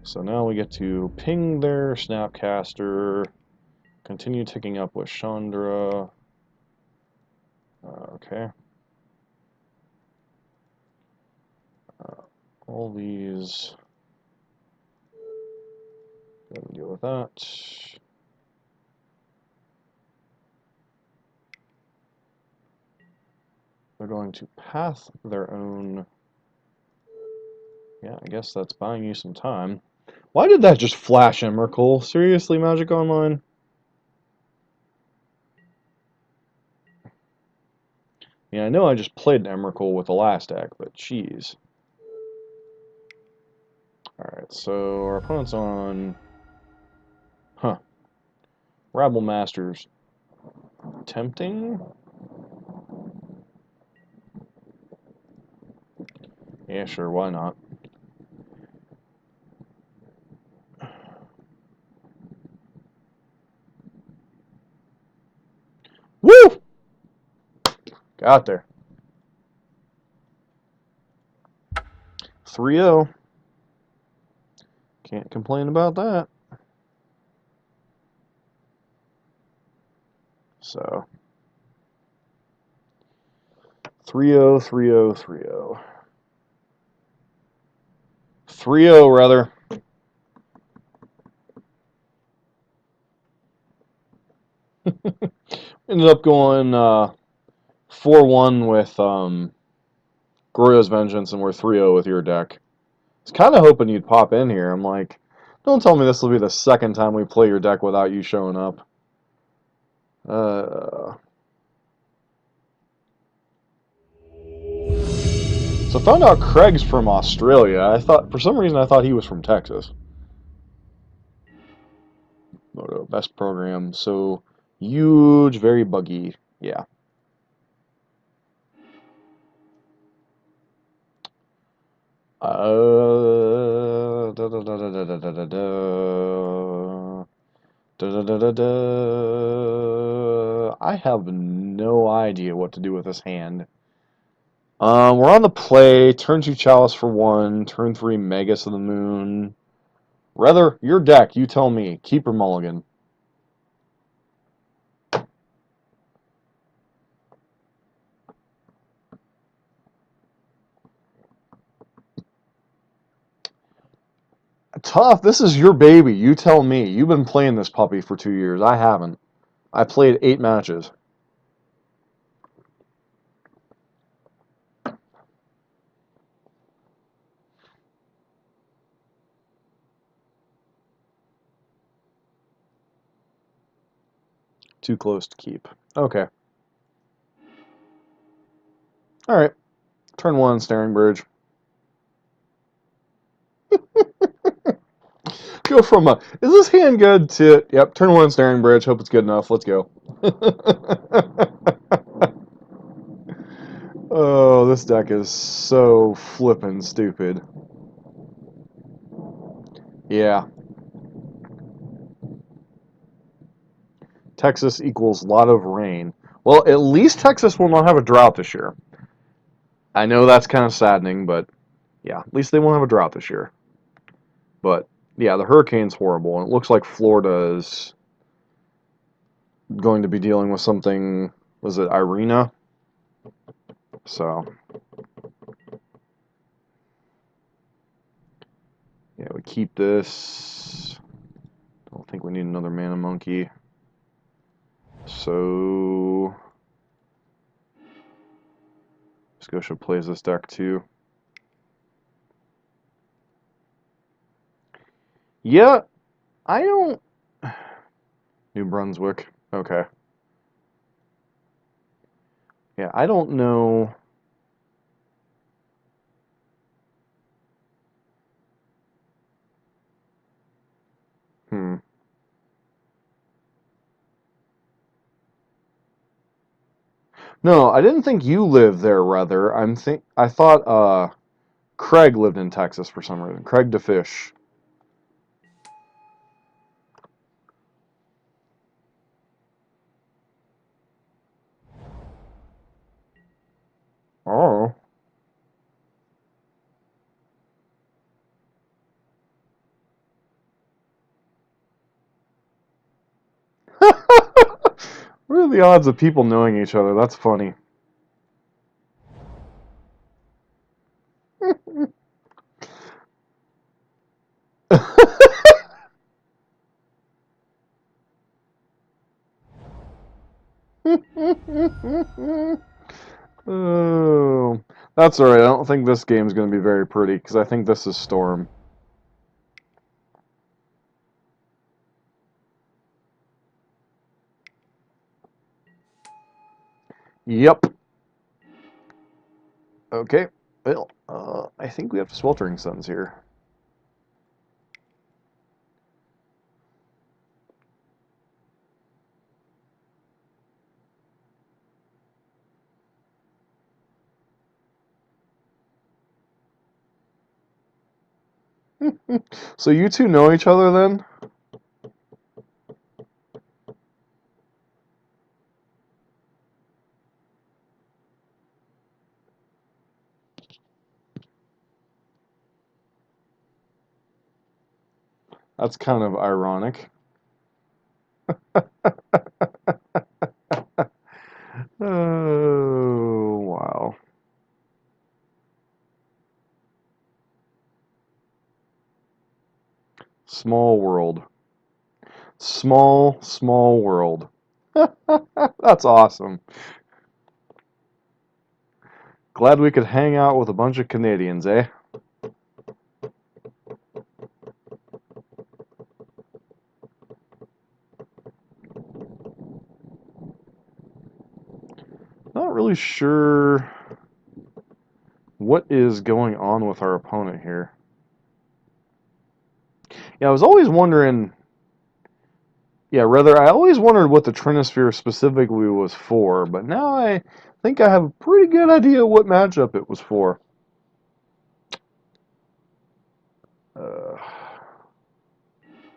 So now we get to ping their Snapcaster, continue ticking up with Chandra. Okay. All these. Go and deal with that. They're going to path their own. Yeah, I guess that's buying you some time. Why did that just flash Emrakul? Seriously, Magic Online? Yeah, I know I just played Emrakul with the last deck, but jeez. Alright, so our opponent's on... Huh. Rabble Masters. Tempting? Yeah, sure, why not? Woo! Got there. 3-0. Can't complain about that. So... 3-0, 3-0, 3-0. 3-0, rather. Ended up going 4-1 with Goryo's Vengeance, and we're 3-0 with your deck. I was kind of hoping you'd pop in here. I'm like, don't tell me this will be the second time we play your deck without you showing up. So I found out Craig's from Australia. For some reason, I thought he was from Texas. Moto, best program. So huge, very buggy. Yeah. Da, da, da, da, da, da, da, da, da. Da, da, da, da, da. I have no idea what to do with this hand. We're on the play. Turn 2 Chalice for 1. Turn 3 Magus of the Moon. Rather, your deck. You tell me. Keeper Mulligan. Tough. This is your baby. You tell me. You've been playing this puppy for 2 years. I haven't. I played 8 matches. Too close to keep. Okay. Alright. Turn 1, Staring Bridge. Go from a, is this hand good, to, yep, turn 1, Staring Bridge. Hope it's good enough. Let's go. Oh, this deck is so flippin' stupid. Yeah. Texas equals lot of rain. Well, at least Texas will not have a drought this year. I know that's kind of saddening, but yeah, at least they won't have a drought this year. But yeah, the hurricane's horrible, and it looks like Florida is going to be dealing with something. Was it Irina? So yeah, we keep this. Don't think we need another mana monkey. So Scotia plays this deck too. Yeah, I don't. New Brunswick. Okay. Yeah, I don't know. Hmm. No, I didn't think you lived there, rather. I thought Craig lived in Texas for some reason. Craig DeFish. Oh. What are the odds of people knowing each other? That's funny. Oh, that's alright. I don't think this game's going to be very pretty because I think this is Storm. Yep. Okay. Well, I think we have Sweltering Suns here. So you two know each other then? That's kind of ironic. Oh, wow. Small world. Small, small world. That's awesome. Glad we could hang out with a bunch of Canadians, eh? Not really sure what is going on with our opponent here. Yeah, I was always wondering. Yeah, rather, I always wondered what the Trinisphere specifically was for, but now I think I have a pretty good idea what matchup it was for. Uh,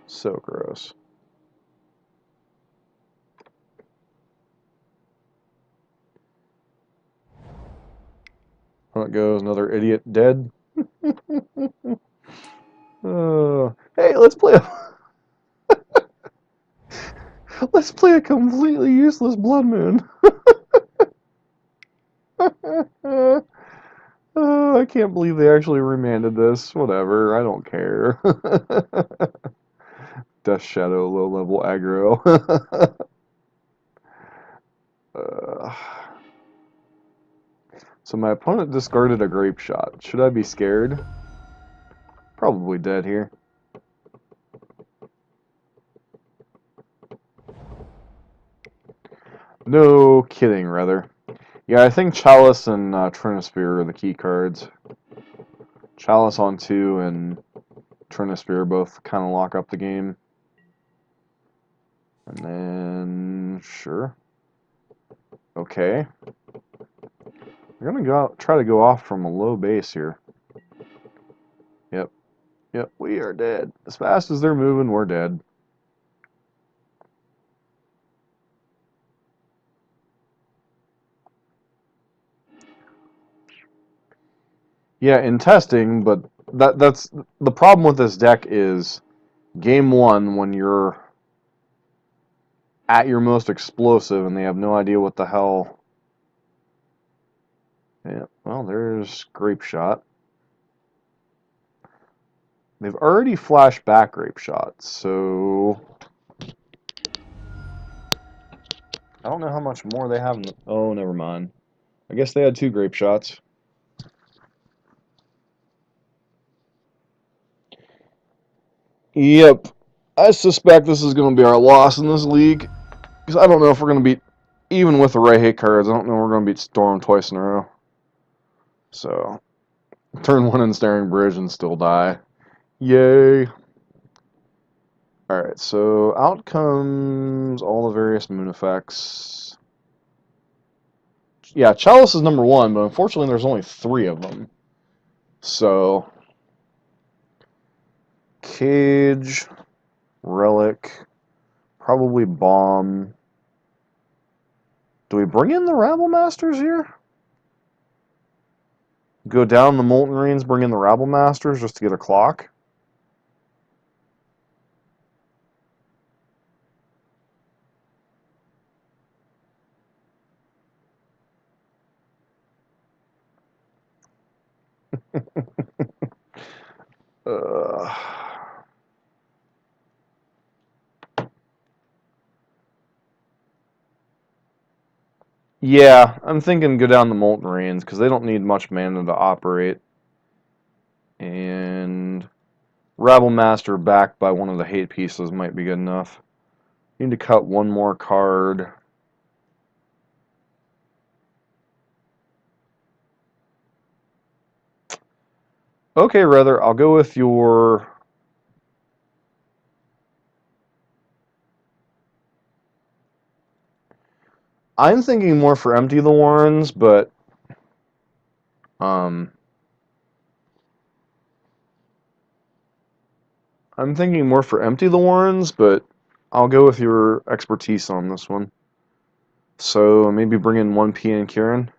so gross. On it goes, another idiot dead. Hey, let's play a completely useless Blood Moon. I can't believe they actually remanded this. Whatever, I don't care. Death Shadow, low level aggro. uh, so my opponent discarded a Grape Shot. Should I be scared? Probably dead here. No kidding, rather. Yeah, I think Chalice and Trinisphere are the key cards. Chalice on 2 and Trinisphere both kind of lock up the game. And then, sure. Okay. We're going to try to go off from a low base here. Yep. Yep, we are dead. As fast as they're moving, we're dead. Yeah, in testing, but that's the problem with this deck is game 1 when you're at your most explosive and they have no idea what the hell. Yeah, well, there's Grape Shot. They've already flashed back Grape Shot, so I don't know how much more they have. Oh, never mind. I guess they had 2 Grape Shots. Yep. I suspect this is going to be our loss in this league. Because I don't know if we're going to beat, even with the right hit cards, I don't know if we're going to beat Storm twice in a row. So, turn 1 Ensnaring Bridge and still die. Yay. Alright, so out comes all the various moon effects. Yeah, Chalice is number 1, but unfortunately there's only 3 of them. So, Cage, Relic, probably Bomb. Do we bring in the Rabble Masters here? Go down the Molten Rains, bring in the Rabble Masters just to get a clock? Uh, yeah, I'm thinking go down the Molten Rains because they don't need much mana to operate. And Rabble Master backed by one of the hate pieces might be good enough. Need to cut one more card. Okay, rather, I'll go with your... I'm thinking more for Empty the Warrens, but... I'm thinking more for Empty the Warrens, but I'll go with your expertise on this one. So maybe bring in 1P and Kieran.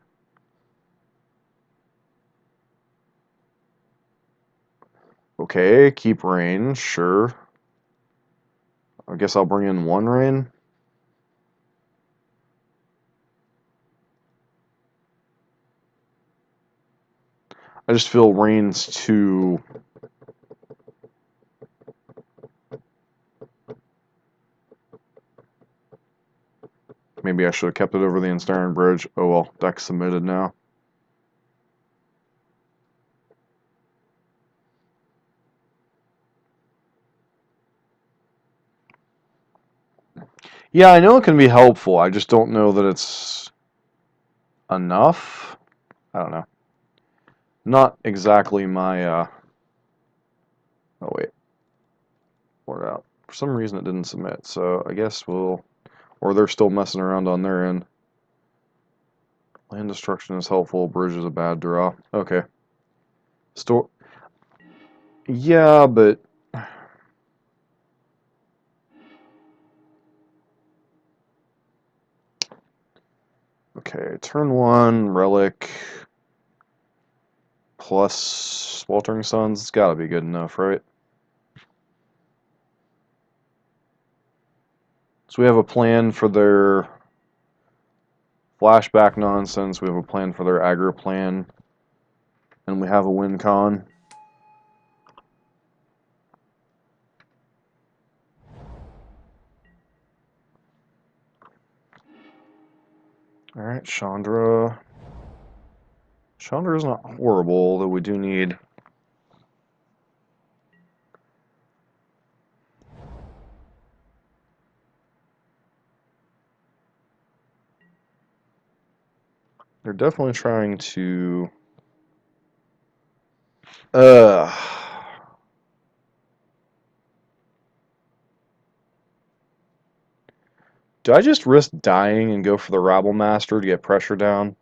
Okay, keep rain, sure. I guess I'll bring in 1 rain. I just feel rain's too... Maybe I should have kept it over the Ensnaring Bridge. Oh well, deck submitted now. Yeah, I know it can be helpful. I just don't know that it's enough. I don't know. Not exactly my, oh wait. Word out. For some reason it didn't submit, so I guess we'll... Or they're still messing around on their end. Land destruction is helpful, bridge is a bad draw. Okay. Store... Yeah, but... Okay, turn 1, Relic... Plus Sweltering Suns, it's gotta be good enough, right? So we have a plan for their flashback nonsense, we have a plan for their aggro plan, and we have a win con. Alright, Chandra. Chandra is not horrible, though we do need... They're definitely trying to... Uh... Do I just risk dying and go for the Rabble Master to get pressure down?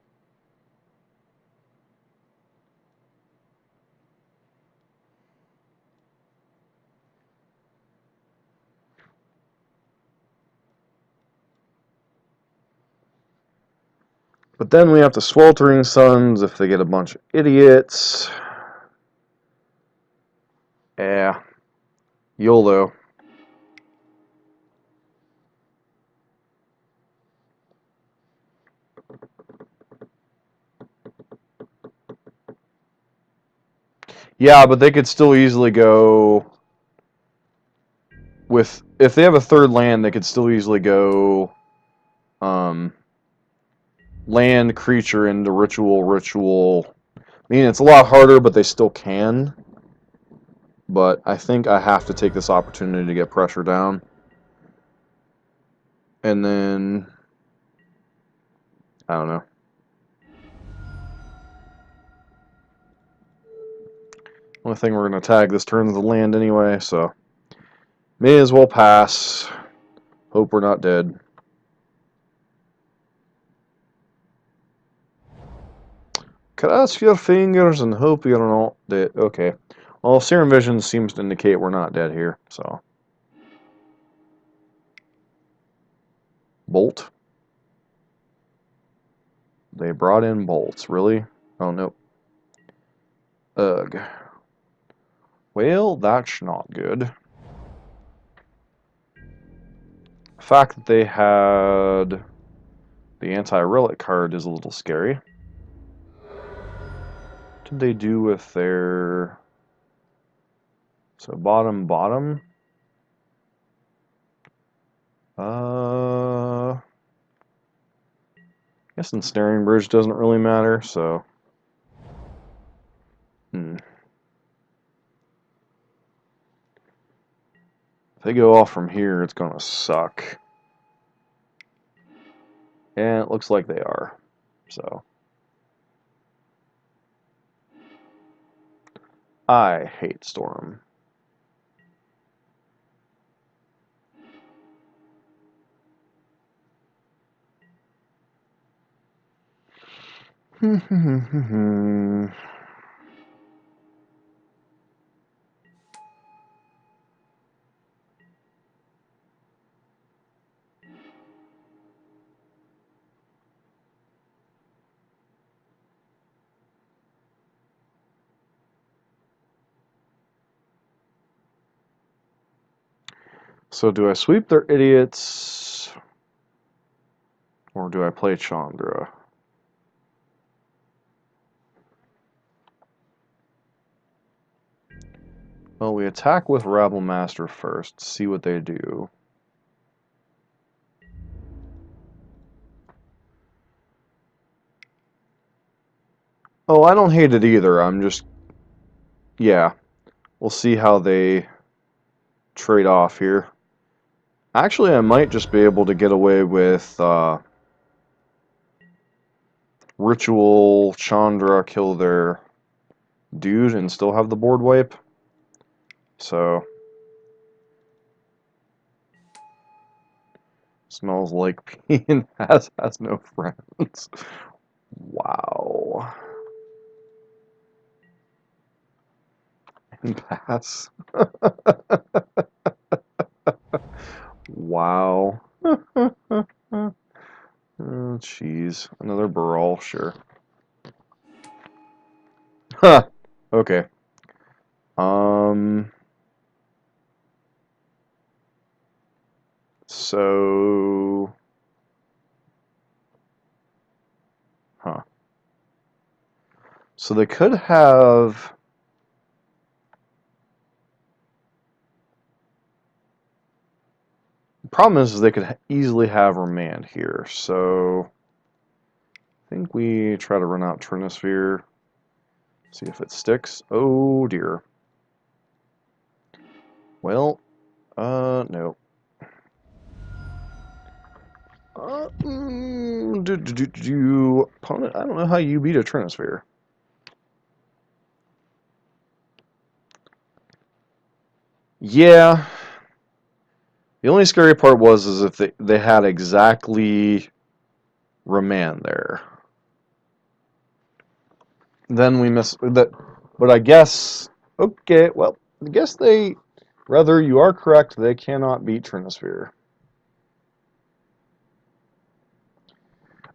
But then we have the Sweltering Suns if they get a bunch of idiots. Yeah. YOLO. Yeah, but they could still easily go with... If they have a third land, they could still easily go... land, creature into ritual. I mean, it's a lot harder, but they still can. But I think I have to take this opportunity to get pressure down. And then... I don't know. Only thing we're going to tag this turn is the land anyway, so... May as well pass. Hope we're not dead. Cross your fingers and hope you're not dead. Okay. Well, Serum Vision seems to indicate we're not dead here, so... Bolt. They brought in bolts. Really? Oh, nope. Ugh. Well, that's not good. The fact that they had the anti-relic card is a little scary. did they do with their... So bottom. Guess Ensnaring Bridge doesn't really matter, so... If they go off from here, it's gonna suck. And it looks like they are, so... I hate Storm. So do I sweep their idiots, or do I play Chandra? Well, we attack with Rabble Master first, see what they do. Oh, I don't hate it either, I'm just... Yeah, we'll see how they trade off here. Actually, I might just be able to get away with Ritual, Chandra, kill their dude, and still have the board wipe. So... Smells like Pean has no friends. Wow. And pass. Wow. Oh, jeez. Another Baral, sure. Huh. Okay. So... Huh. So they could have... The problem is they could easily have Remand here, so... I think we try to run out Trinisphere. See if it sticks. Oh dear. Well, no. Opponent, I don't know how you beat a Trinisphere. Yeah. The only scary part was is if they had exactly Remand there. Then we miss that. But I guess, okay, well, I guess they, rather, you are correct, they cannot beat Trinisphere.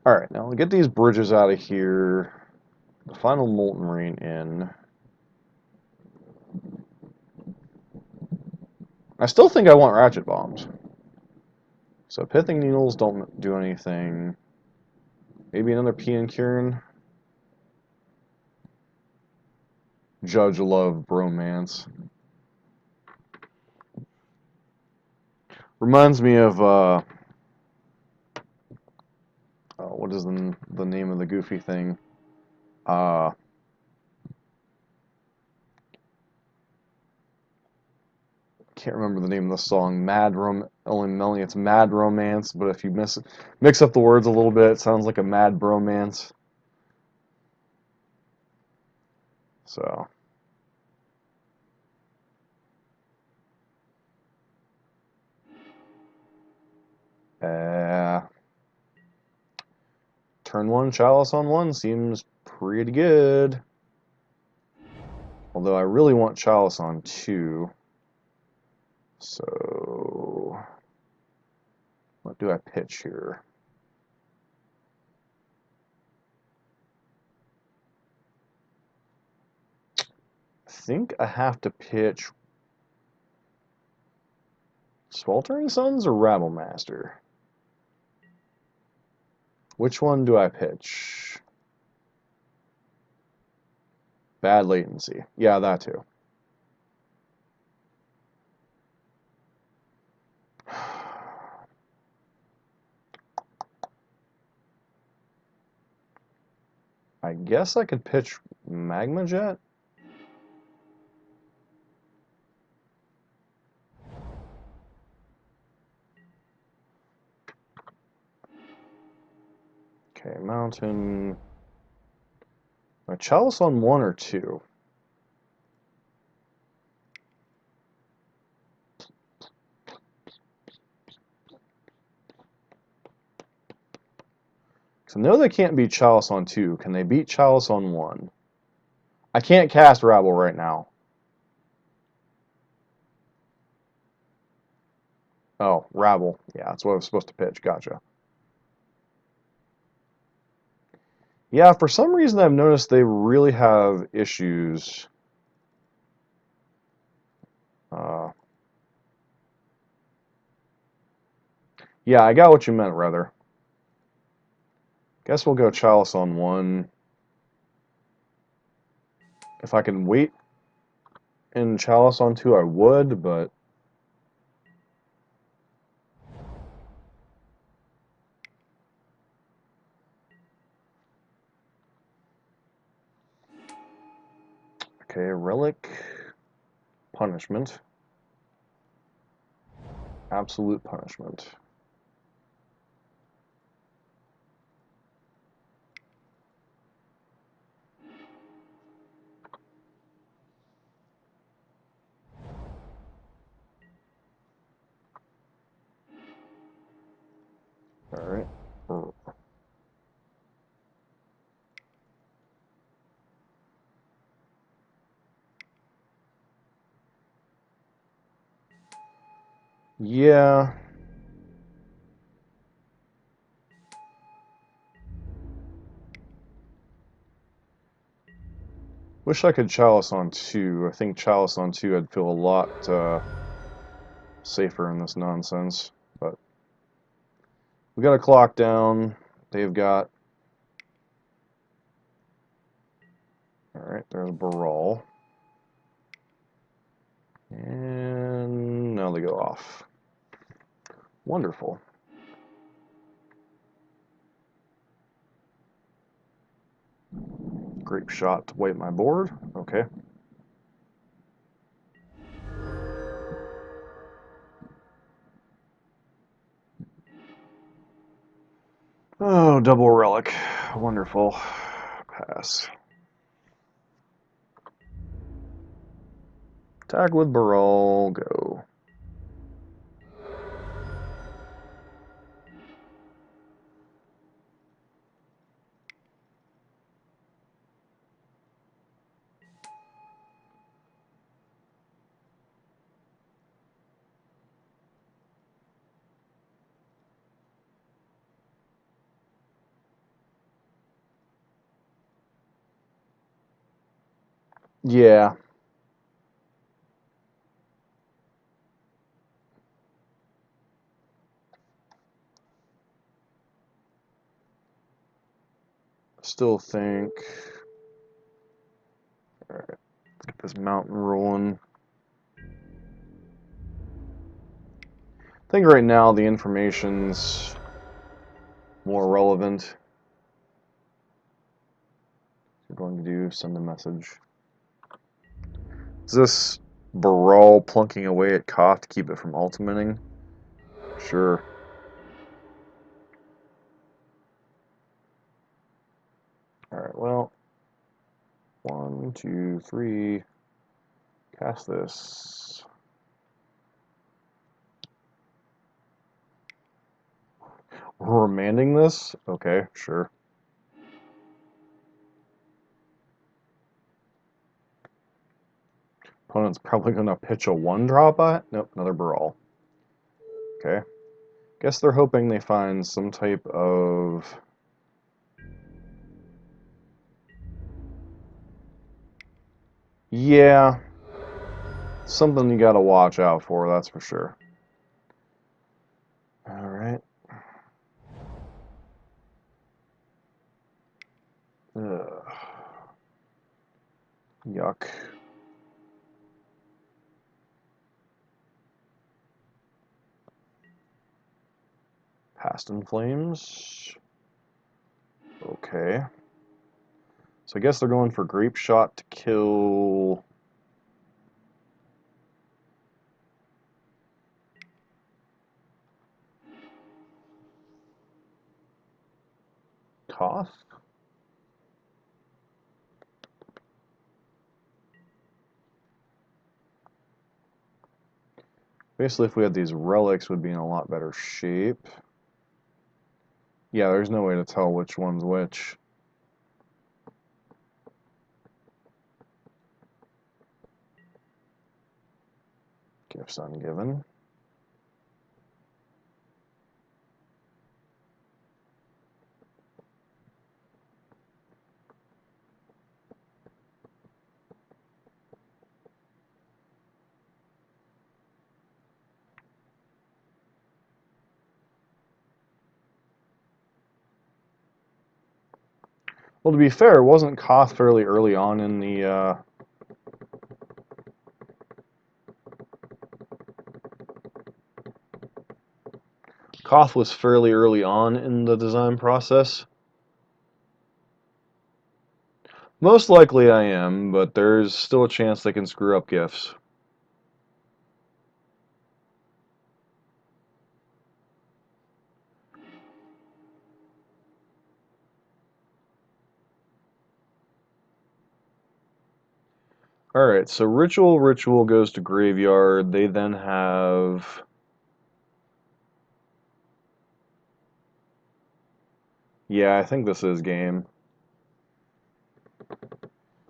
Alright, now we'll get these bridges out of here. The final Molten Rain in. I still think I want Ratchet Bombs. So Pithing Needles don't do anything. Maybe another Pean Kieran. Judge Love Bromance. Reminds me of, what is the name of the goofy thing? Can't remember the name of the song. Only Melanie, it's Mad Romance, but if you mix up the words a little bit, it sounds like a Mad Bromance. So. Turn 1, Chalice on 1 seems pretty good. Although I really want Chalice on 2. So, what do I pitch here? I think I have to pitch Sweltering Suns or Rabble Master. Which one do I pitch? Bad latency. Yeah, that too. I guess I could pitch Magma Jet? Okay, Mountain. My Chalice on 1 or 2? Because I know they can't beat Chalice on 2. Can they beat Chalice on 1? I can't cast Rabble right now. Oh, Rabble. Yeah, that's what I was supposed to pitch. Gotcha. Yeah, for some reason I've noticed they really have issues. Uh, yeah, I got what you meant, rather. Guess we'll go Chalice on 1. If I can wait in Chalice on 2, I would, but... Okay, Relic. Punishment. Absolute punishment. Alright. Yeah. Wish I could Chalice on 2. I think Chalice on 2 I'd feel a lot safer in this nonsense. But we got a clock down. They've got... Alright, there's Baral. And now they go off. Wonderful. Great shot to wipe my board. Okay. Oh, double relic. Wonderful. Pass. Tag with Baral. Go. Yeah. Still think... Alright. Let's get this mountain rolling. I think right now the information's more relevant. We're going to do send a message. Is this Baral plunking away at Koth to keep it from ultimating? Sure. Alright, well. 1, 2, 3. Cast this. We're remanding this? Okay, sure. Opponent's probably going to pitch a 1-drop at it? Nope, another Baral. Okay. Guess they're hoping they find some type of... Yeah. Something you gotta watch out for, that's for sure. Alright. Yuck. Past in Flames. Okay. So I guess they're going for Grape Shot to kill... Koth? Basically, if we had these relics, we'd be in a lot better shape. Yeah, there's no way to tell which one's which. Gifts ungiven. Well, to be fair, wasn't Koth fairly early on in the... Koth was fairly early on in the design process. Most likely I am, but there's still a chance they can screw up gifts. Alright, so Ritual goes to Graveyard. They then have... Yeah, I think this is game.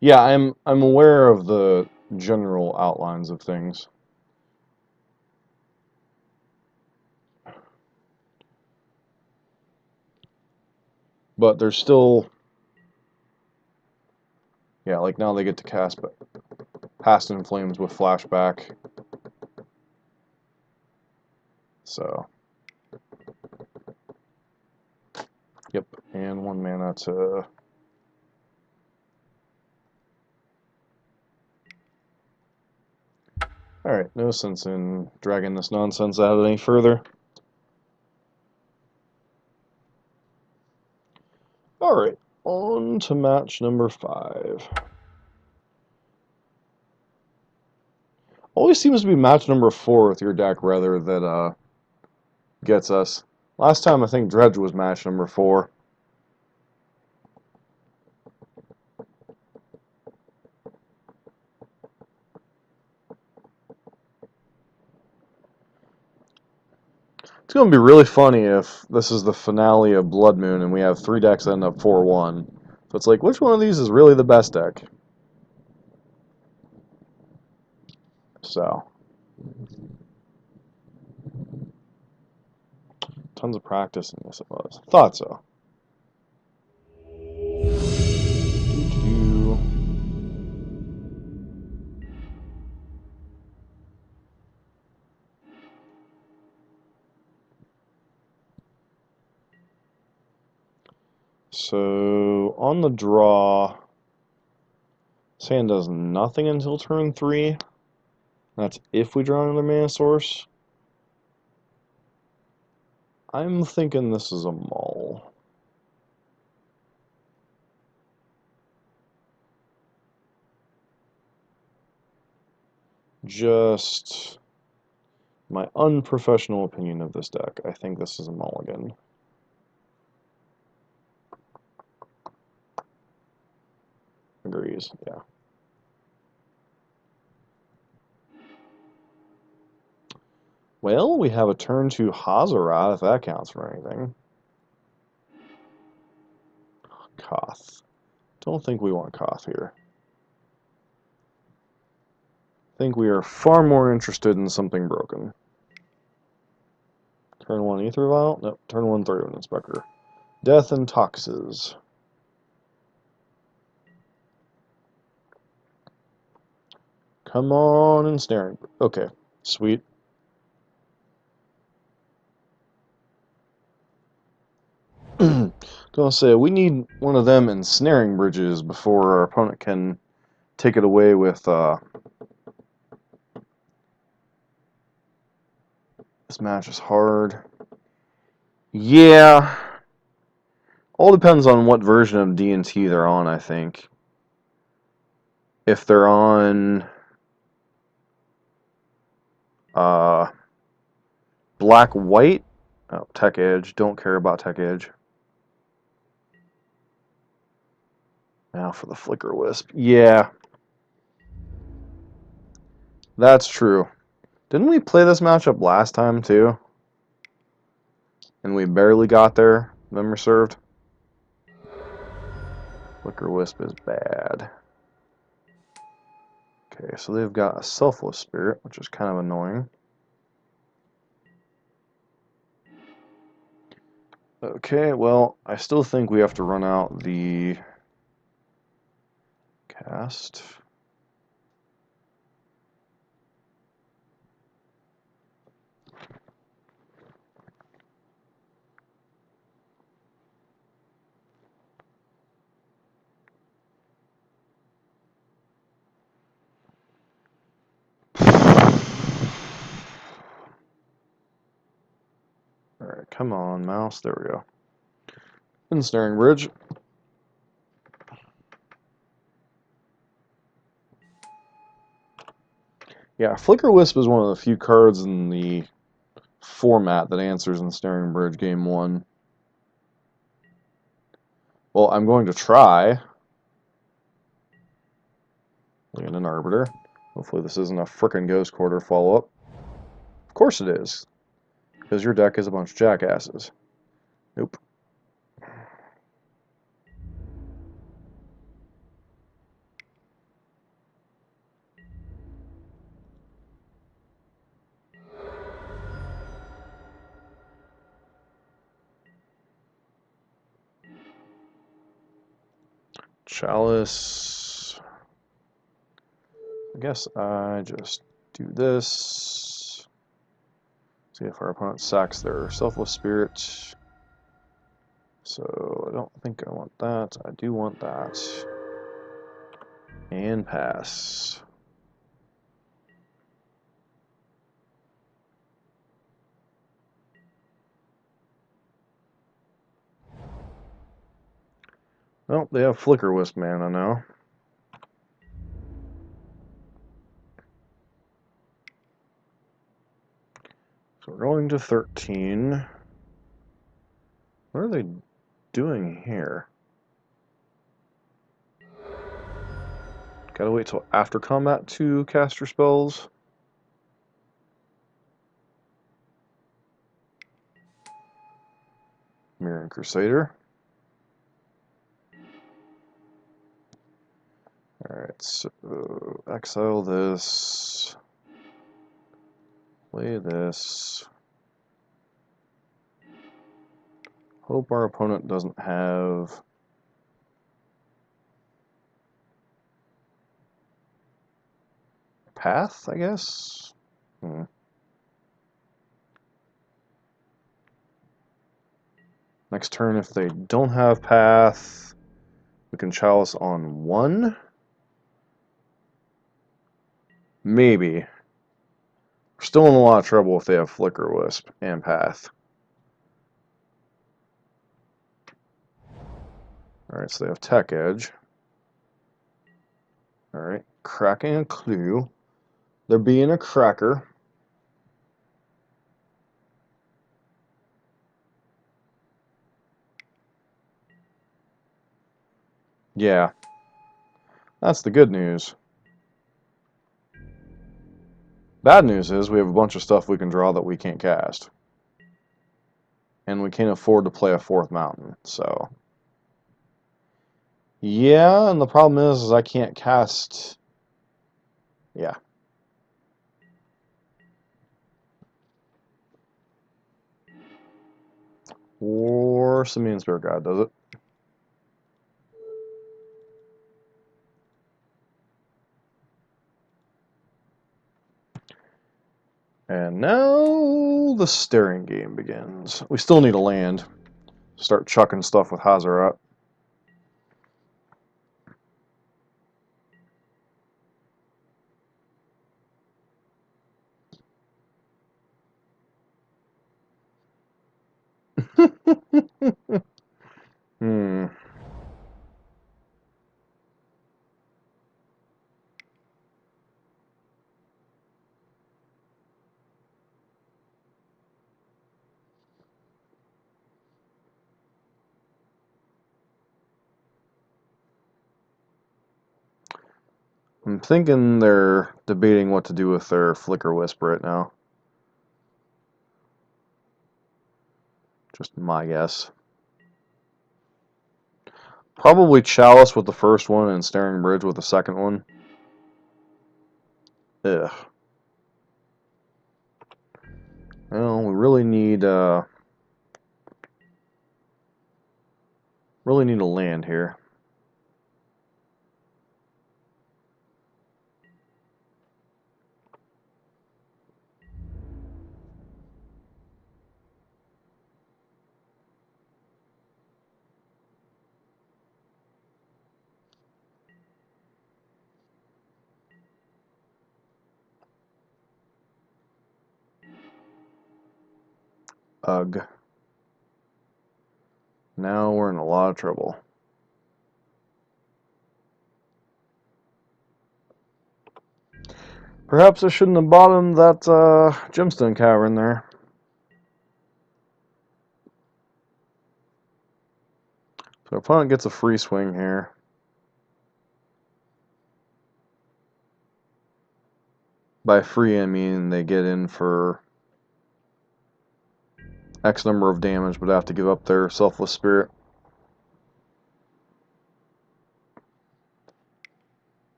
Yeah, I'm aware of the general outlines of things. But there's still... Yeah, like now they get to cast Past in Flames with Flashback. So... Yep, and 1 mana to... Alright, no sense in dragging this nonsense out any further. Alright, on to match number 5. Always seems to be match number 4 with your deck, rather, that gets us. Last time I think Dredge was match number 4. It's going to be really funny if this is the finale of Blood Moon and we have 3 decks that end up 4-1. So it's like, which one of these is really the best deck? So. Tons of practice in this it was. Thought so. So, on the draw, Sand does nothing until turn 3. That's if we draw another mana source. I'm thinking this is a mull. Just my unprofessional opinion of this deck. I think this is a mulligan. Agrees, yeah. Well, we have a turn to Hazarat, if that counts for anything. Koth. Don't think we want Koth here. I think we are far more interested in something broken. Turn 1 Ether Vial? Nope, turn 1 Third Inspector. Death and Toxes. Come on and Snaring. Okay, sweet. Gonna say, we need one of them ensnaring bridges before our opponent can take it away with this match is hard. Yeah. All depends on what version of D&T they're on, I think. If they're on black-white, oh, Tech Edge, don't care about Tech Edge. Now for the Flicker Wisp. Yeah. That's true. Didn't we play this matchup last time, too? And we barely got there, memory served. Flicker Wisp is bad. Okay, so they've got a Selfless Spirit, which is kind of annoying. Okay, well, I still think we have to run out the cast. Alright, come on, mouse. There we go. Ensnaring Bridge. Yeah, Flicker Wisp is one of the few cards in the format that answers Ensnaring Bridge game 1. Well, I'm going to try. Land an Arbiter. Hopefully this isn't a frickin' Ghost Quarter follow-up. Of course it is. Because your deck is a bunch of jackasses. Nope. Chalice. I guess I just do this. See if our opponent sacks their Selfless Spirit. So I don't think I want that. I do want that. And pass. Well, they have Flicker Wisp mana now. So we're going to 13. What are they doing here? Gotta wait till after combat to cast your spells. Mirroring Crusader. Alright, so exile this. Play this. Hope our opponent doesn't have path, I guess? Next turn, if they don't have path, we can chalice on 1. Maybe. We're still in a lot of trouble if they have Flicker Wisp and path. Alright, so they have Tech Edge. Alright, cracking a clue. They're being a cracker. Yeah. That's the good news. Bad news is we have a bunch of stuff we can draw that we can't cast. And we can't afford to play a 4th mountain, so... Yeah, and the problem is I can't cast... Yeah. Or Simian Spirit God does it. And now the staring game begins. We still need a land. Start chucking stuff with Hazaret. Hmm. I'm thinking they're debating what to do with their Flicker Wisp right now. Just my guess. Probably Chalice with the first one and Staring Bridge with the second one. Ugh. Well, we really need a land here. Ugh. Now we're in a lot of trouble. Perhaps I shouldn't have bought him that gemstone cavern there. So opponent gets a free swing here. By free, I mean they get in for X number of damage, but have to give up their Selfless Spirit.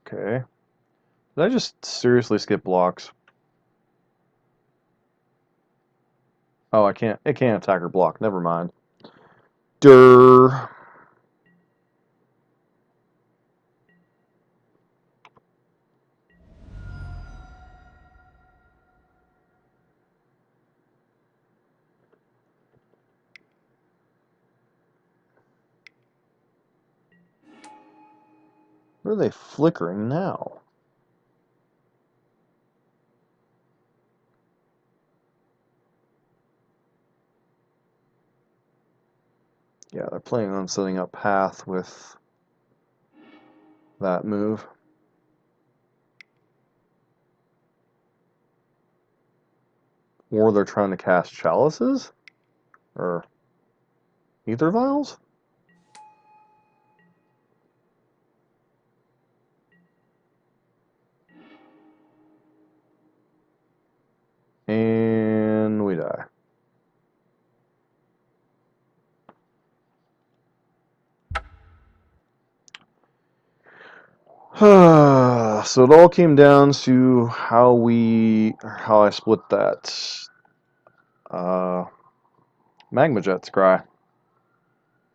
Okay. Did I just seriously skip blocks? Oh, I can't. It can't attack or block. Never mind. Durr. Where are they flickering now? Yeah, they're planning on setting up path with that move. Or they're trying to cast chalices? Or ether vials? And we die. So it all came down to how I split that Magma Jet Scry.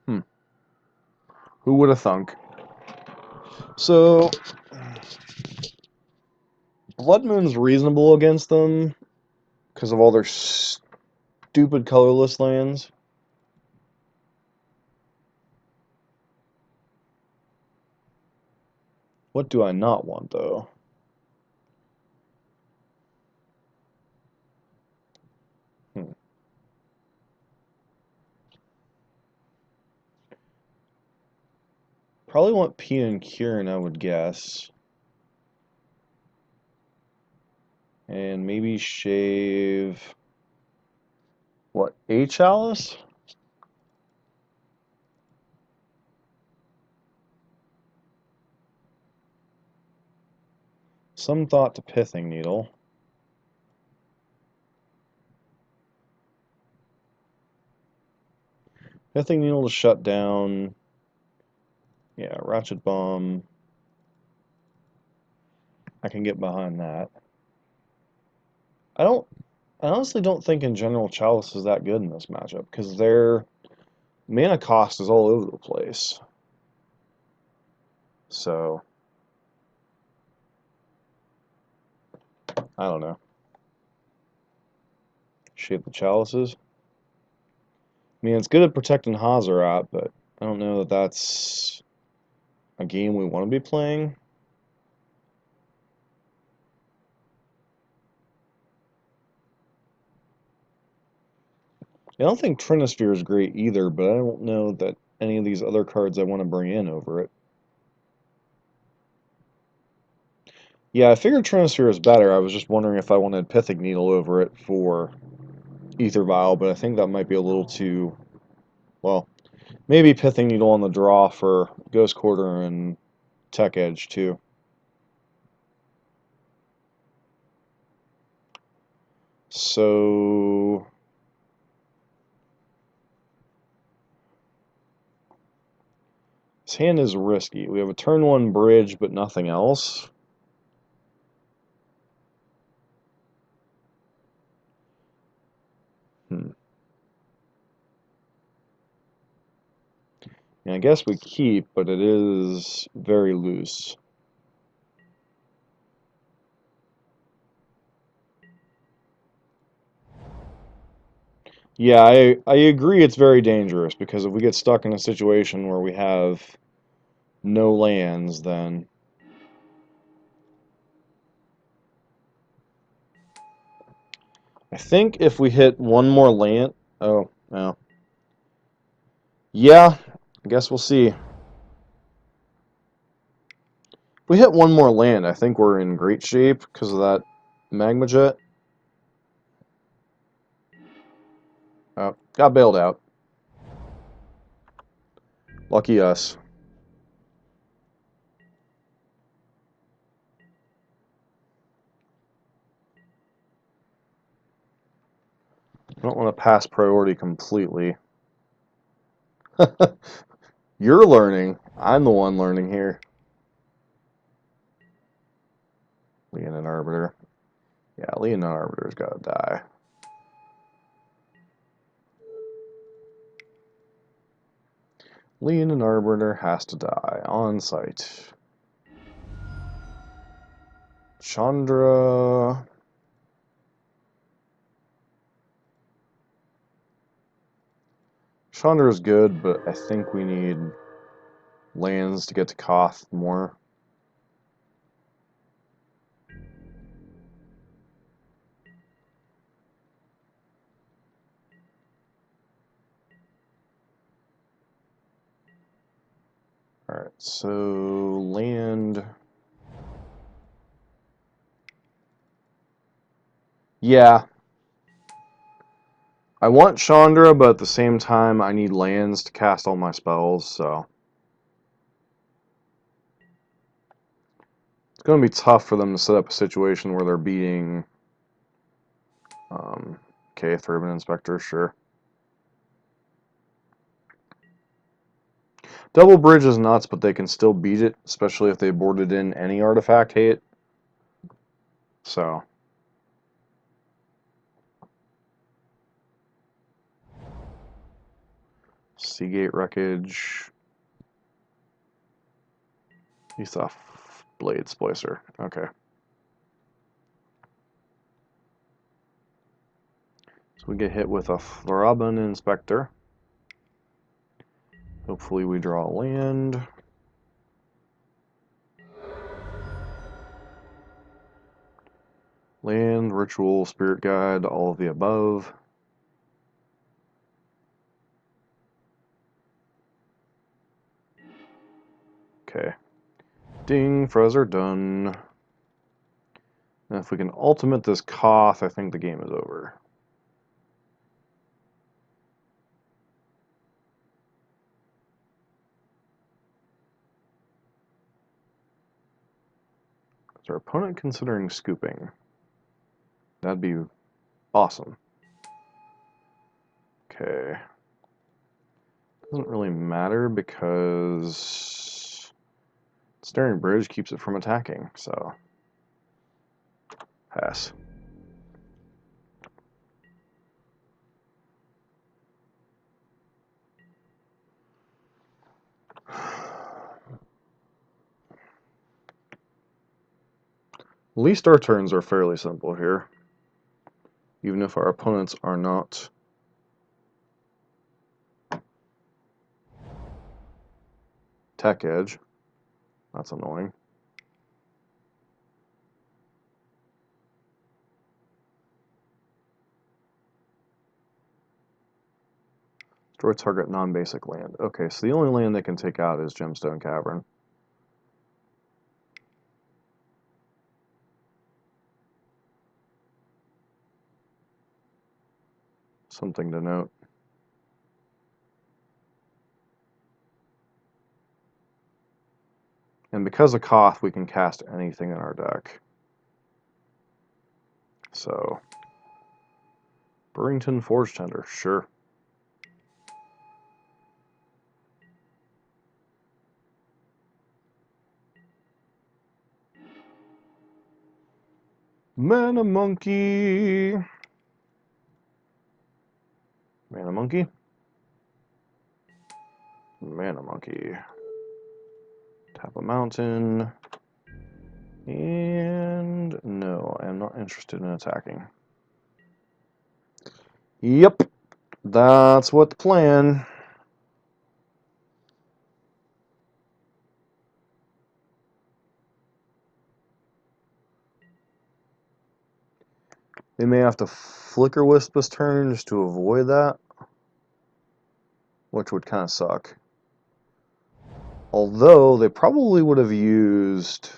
Who would have thunk? So Blood Moon's reasonable against them because of all their stupid colorless lands. What do I not want though? Probably want P and Kieran, I would guess. And maybe shave... What, a Chalice? Some thought to Pithing Needle. Pithing Needle to shut down. Yeah, Ratchet Bomb. I can get behind that. I honestly don't think in general Chalice is that good in this matchup because their mana cost is all over the place. So, I don't know. Shape the Chalices. I mean, it's good at protecting Hazarat, but I don't know that that's a game we want to be playing. I don't think Trinisphere is great either, but I don't know that any of these other cards I want to bring in over it. Yeah, I figured Trinisphere is better. I was just wondering if I wanted Pithing Needle over it for Ether Vial, but I think that might be a little too... Well, maybe Pithing Needle on the draw for Ghost Quarter and Tech Edge, too. So... This hand is risky. We have a turn 1 bridge, but nothing else. Hmm. And I guess we keep, but it is very loose. Yeah, I agree it's very dangerous, because if we get stuck in a situation where we have no lands, then... I think if we hit one more land... Oh, no. Yeah, I guess we'll see. If we hit one more land, I think we're in great shape because of that Magma Jet. Oh, got bailed out. Lucky us. I don't want to pass priority completely. You're learning. I'm the one learning here. Leonin Arbiter. Yeah, Leonin Arbiter's gotta die. Leonin Arbiter has to die on site. Chandra. Chandra's good, but I think we need lands to get to Koth more. Alright, so land... Yeah. I want Chandra, but at the same time, I need lands to cast all my spells, so... It's going to be tough for them to set up a situation where they're beating... Okay, Thurban Inspector, sure. Double Bridge is nuts, but they can still beat it, especially if they boarded in any artifact hate. So... Seagate Wreckage... Ethoff Blade Splicer. Okay. So we get hit with a Thraben Inspector. Hopefully we draw land. Land, Ritual, Spirit Guide, all of the above. Okay. Ding, Frezzer, done. And if we can ultimate this Koth, I think the game is over. Is our opponent considering scooping? That'd be awesome. Okay. Doesn't really matter because Staring Bridge keeps it from attacking, so pass. At least our turns are fairly simple here, even if our opponents are not. Tech Edge. That's annoying. Destroy target non-basic land. Okay, so the only land they can take out is Gemstone Cavern. Something to note. And because of Koth, we can cast anything in our deck. So, Burrington Forge Tender, sure. Mana Monkey! Mana Monkey? Mana Monkey. Tap a mountain. And no, I'm not interested in attacking. Yep, that's what the plan. They may have to Flicker Wisp this turn just to avoid that, which would kind of suck. Although, they probably would have used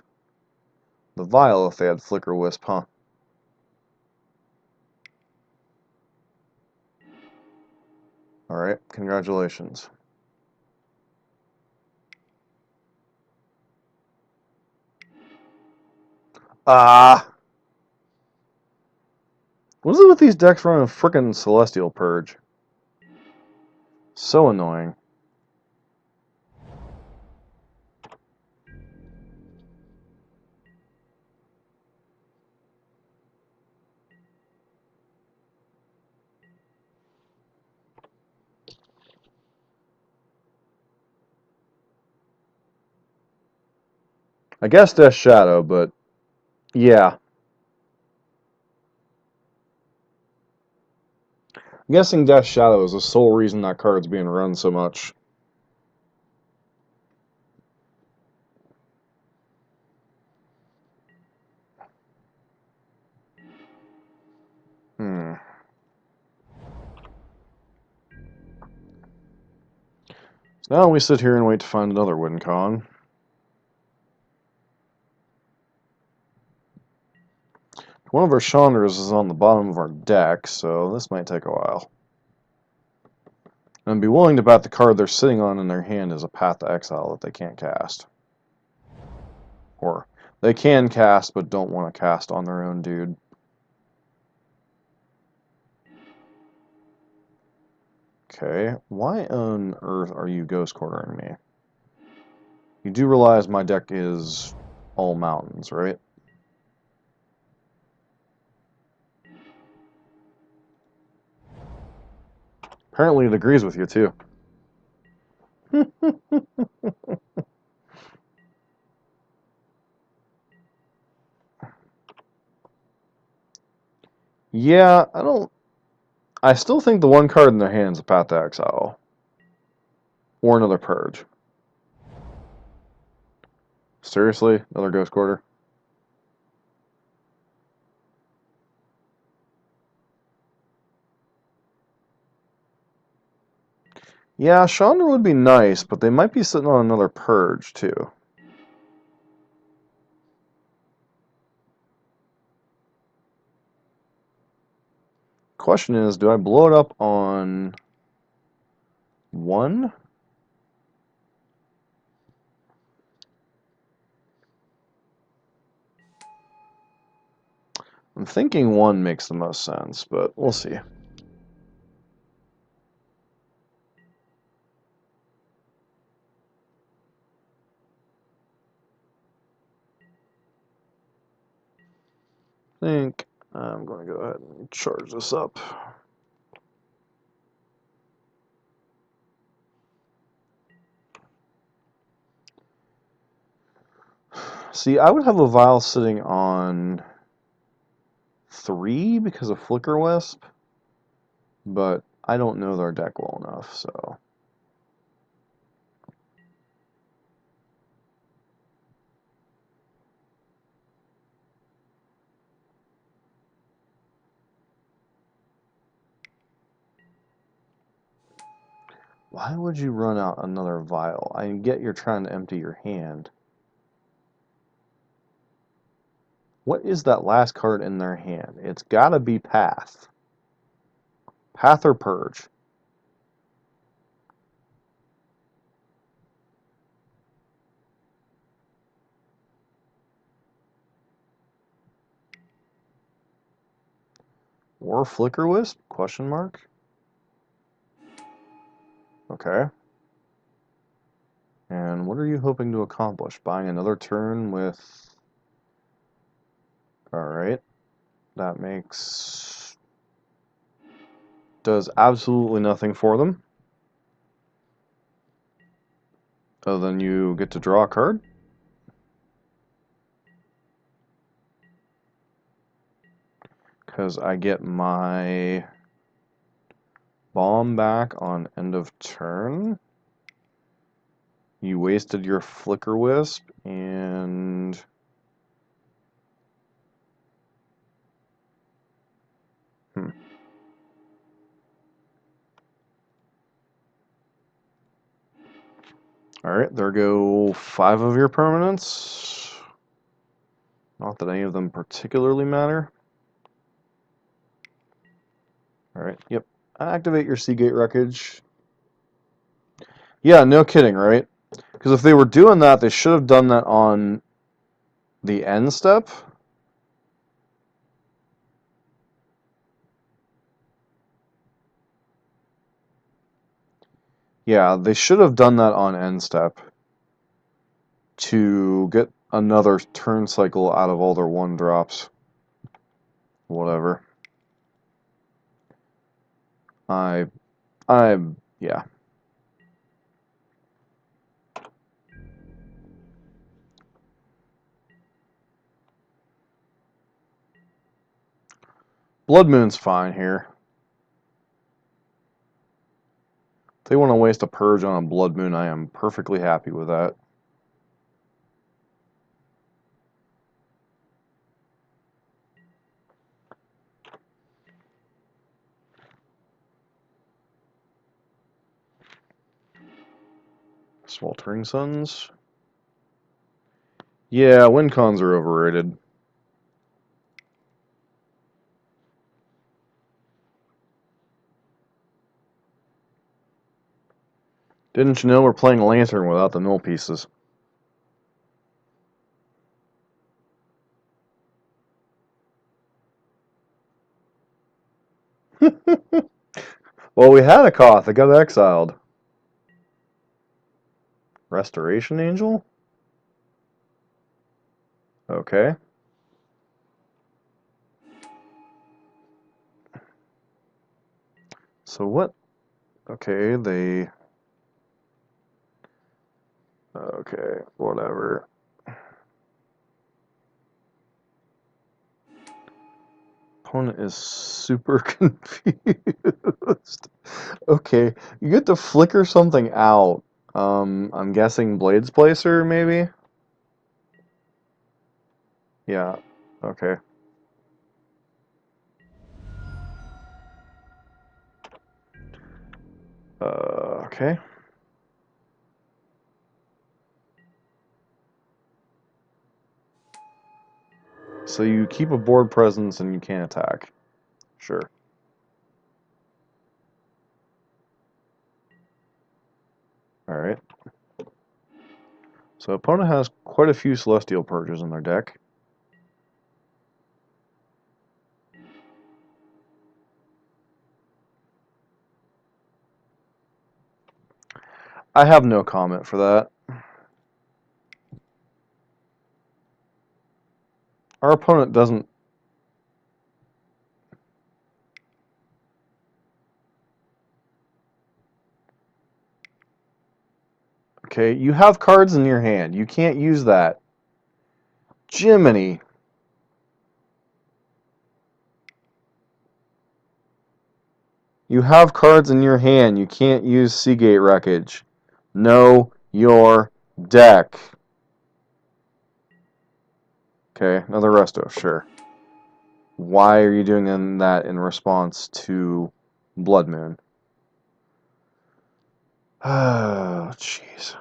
the Vial if they had Flicker Wisp, huh? Alright, congratulations. Ah! What is it with these decks running a frickin' Celestial Purge? So annoying. I guess Death Shadow, but yeah. I'm guessing Death Shadow is the sole reason that card's being run so much. Hmm. So now we sit here and wait to find another win con. One of our Chandras is on the bottom of our deck, so this might take a while. And be willing to bet the card they're sitting on in their hand is a Path to Exile that they can't cast. Or they can cast, but don't want to cast on their own dude. Okay, why on earth are you ghost quartering me? You do realize my deck is all mountains, right? Apparently it agrees with you, too. Yeah, I still think the one card in their hand is a Path to Exile. Or another Purge. Seriously? Another Ghost Quarter? Yeah, Chandra would be nice, but they might be sitting on another Purge, too. Question is, do I blow it up on one? I'm thinking one makes the most sense, but we'll see. I think I'm going to go ahead and charge this up. See, I would have a Vial sitting on 3 because of Flicker Wisp, but I don't know their deck well enough, so... Why would you run out another vial? I get you're trying to empty your hand. What is that last card in their hand? It's gotta be Path. Path or Purge? Or Flicker Wisp? Question mark? Okay. And what are you hoping to accomplish? Buying another turn with... Alright. That makes... Does absolutely nothing for them. Other than you get to draw a card. Because I get my bomb back on end of turn. You wasted your Flicker Wisp, and... Alright, there go 5 of your permanents. Not that any of them particularly matter. Alright, yep. Activate your Seagate Wreckage. Yeah, no kidding, right? Because if they were doing that, they should have done that on the end step. Yeah, they should have done that on end step to get another turn cycle out of all their 1-drops. Whatever. Yeah. Blood Moon's fine here. If they want to waste a Purge on a Blood Moon, I am perfectly happy with that. Sweltering Suns. Yeah, win cons are overrated. Didn't you know we're playing Lantern without the null pieces? Well, we had a Koth. It got exiled. Restoration Angel? Okay. So what? Okay, they... Okay, whatever. Opponent is super confused. Okay, you get to flicker something out. I'm guessing Blades Placer, maybe? Yeah, okay. Okay. So you keep a board presence and you can't attack. Sure. Alright. So opponent has quite a few Celestial Purges in their deck. I have no comment for that. Our opponent doesn't... Okay, you have cards in your hand. You can't use that. Jiminy. You have cards in your hand. You can't use Seagate Wreckage. Know your deck. Okay, another resto, sure. Why are you doing that in response to Blood Moon? Oh, jeez.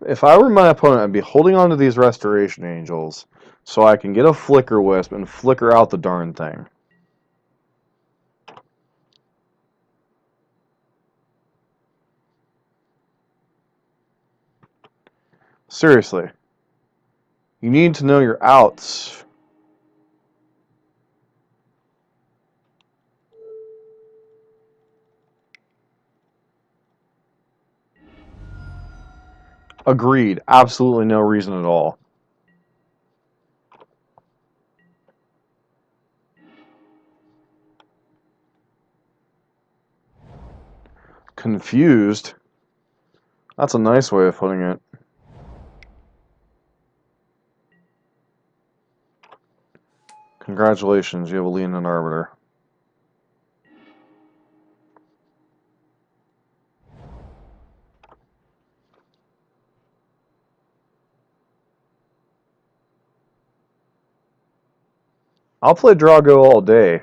If I were my opponent, I'd be holding on to these Restoration Angels so I can get a Flicker Wisp and flicker out the darn thing. Seriously. You need to know your outs. Agreed. Absolutely no reason at all. Confused? That's a nice way of putting it. Congratulations, you have a Leonin Arbiter. I'll play Drago all day.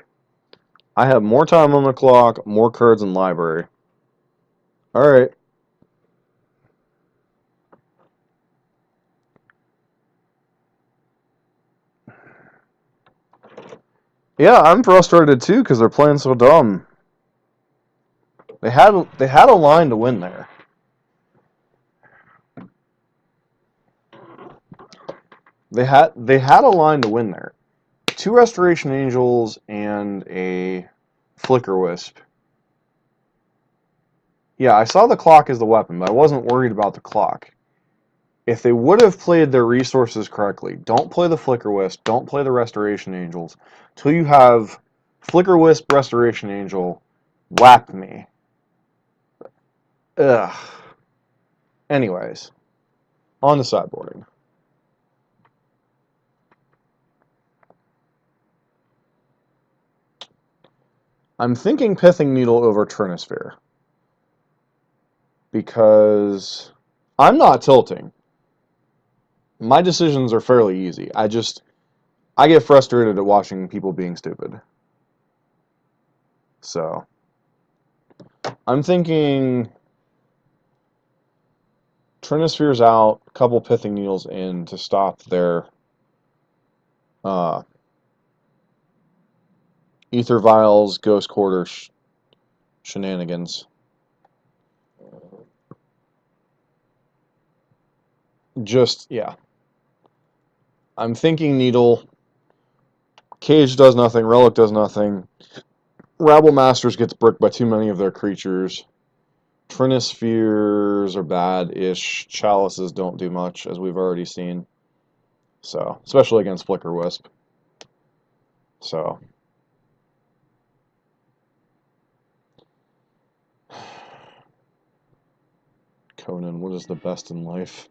I have more time on the clock, more cards in library. Alright. Yeah, I'm frustrated too because they're playing so dumb. They had a line to win there. They had a line to win there. 2 Restoration Angels and a Flicker Wisp. Yeah, I saw the clock as the weapon, but I wasn't worried about the clock. If they would have played their resources correctly, don't play the Flicker Wisp, don't play the Restoration Angels, till you have Flicker Wisp, Restoration Angel, whap me. Ugh. Anyways, on the sideboarding. I'm thinking Pithing Needle over Trinisphere. Because I'm not tilting. My decisions are fairly easy. I get frustrated at watching people being stupid. So, I'm thinking Trinisphere's out, a couple Pithing Needles in to stop their Ether Vials, Ghost Quarter shenanigans. Yeah. I'm thinking Needle. Cage does nothing, Relic does nothing. Rabble Masters gets bricked by too many of their creatures. Trinispheres are bad-ish. Chalices don't do much, as we've already seen. So, especially against Flicker Wisp. So, Conan, what is the best in life?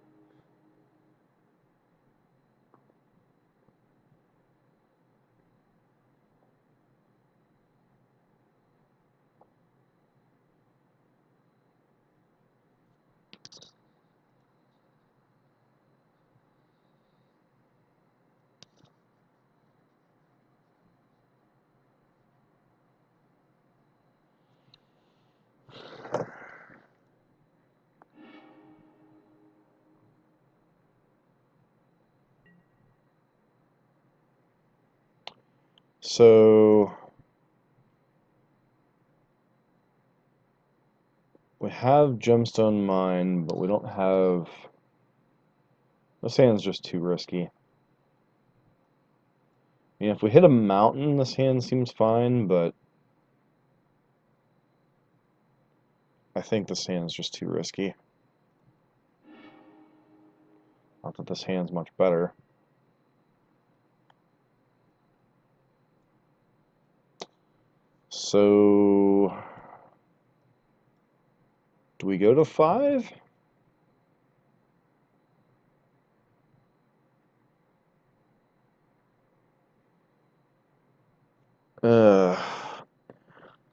So, we have Gemstone Mine, but we don't have... This hand's just too risky. I mean, if we hit a mountain, this hand seems fine, but I think this hand's just too risky. Not that this hand's much better. So, do we go to 5?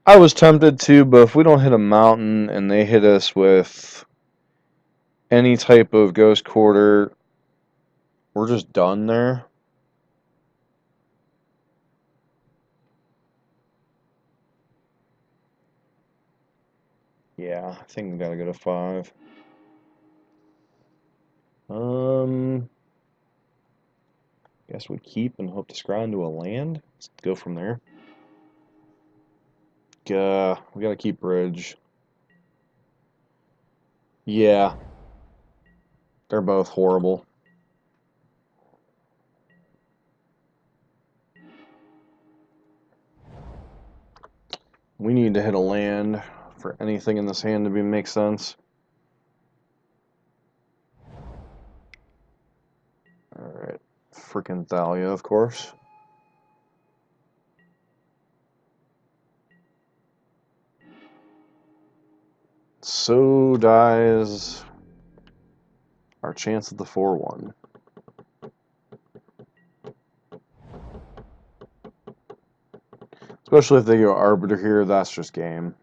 I was tempted to, but if we don't hit a mountain and they hit us with any type of Ghost Quarter, we're just done there. Yeah, I think we gotta go to 5. Guess we keep and hope to scry into a land. Let's go from there. We gotta keep bridge. Yeah, they're both horrible. We need to hit a land for anything in this hand to make sense. Alright, freaking Thalia, of course. So dies our chance at the 4-1. Especially if they go Arbiter here, that's just game.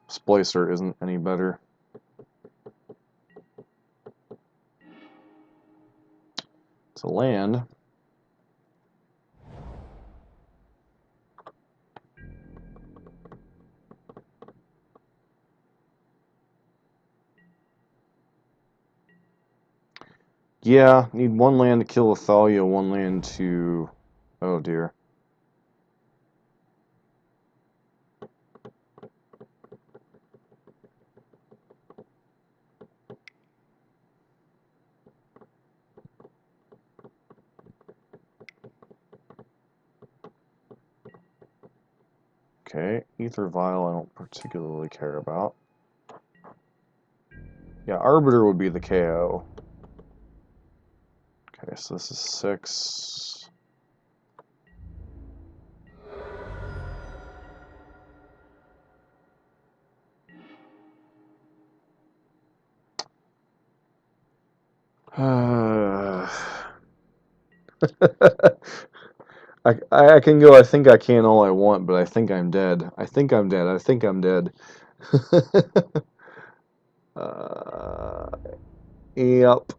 Splicer isn't any better. It's a land. Yeah, need 1 land to kill Athalia, 1 land to... Oh dear. Okay, Ether Vial I don't particularly care about. Yeah, Arbiter would be the KO. Okay, so this is 6. I can go, I think I can all I want, but I think I'm dead. I think I'm dead. I think I'm dead. uh, yep.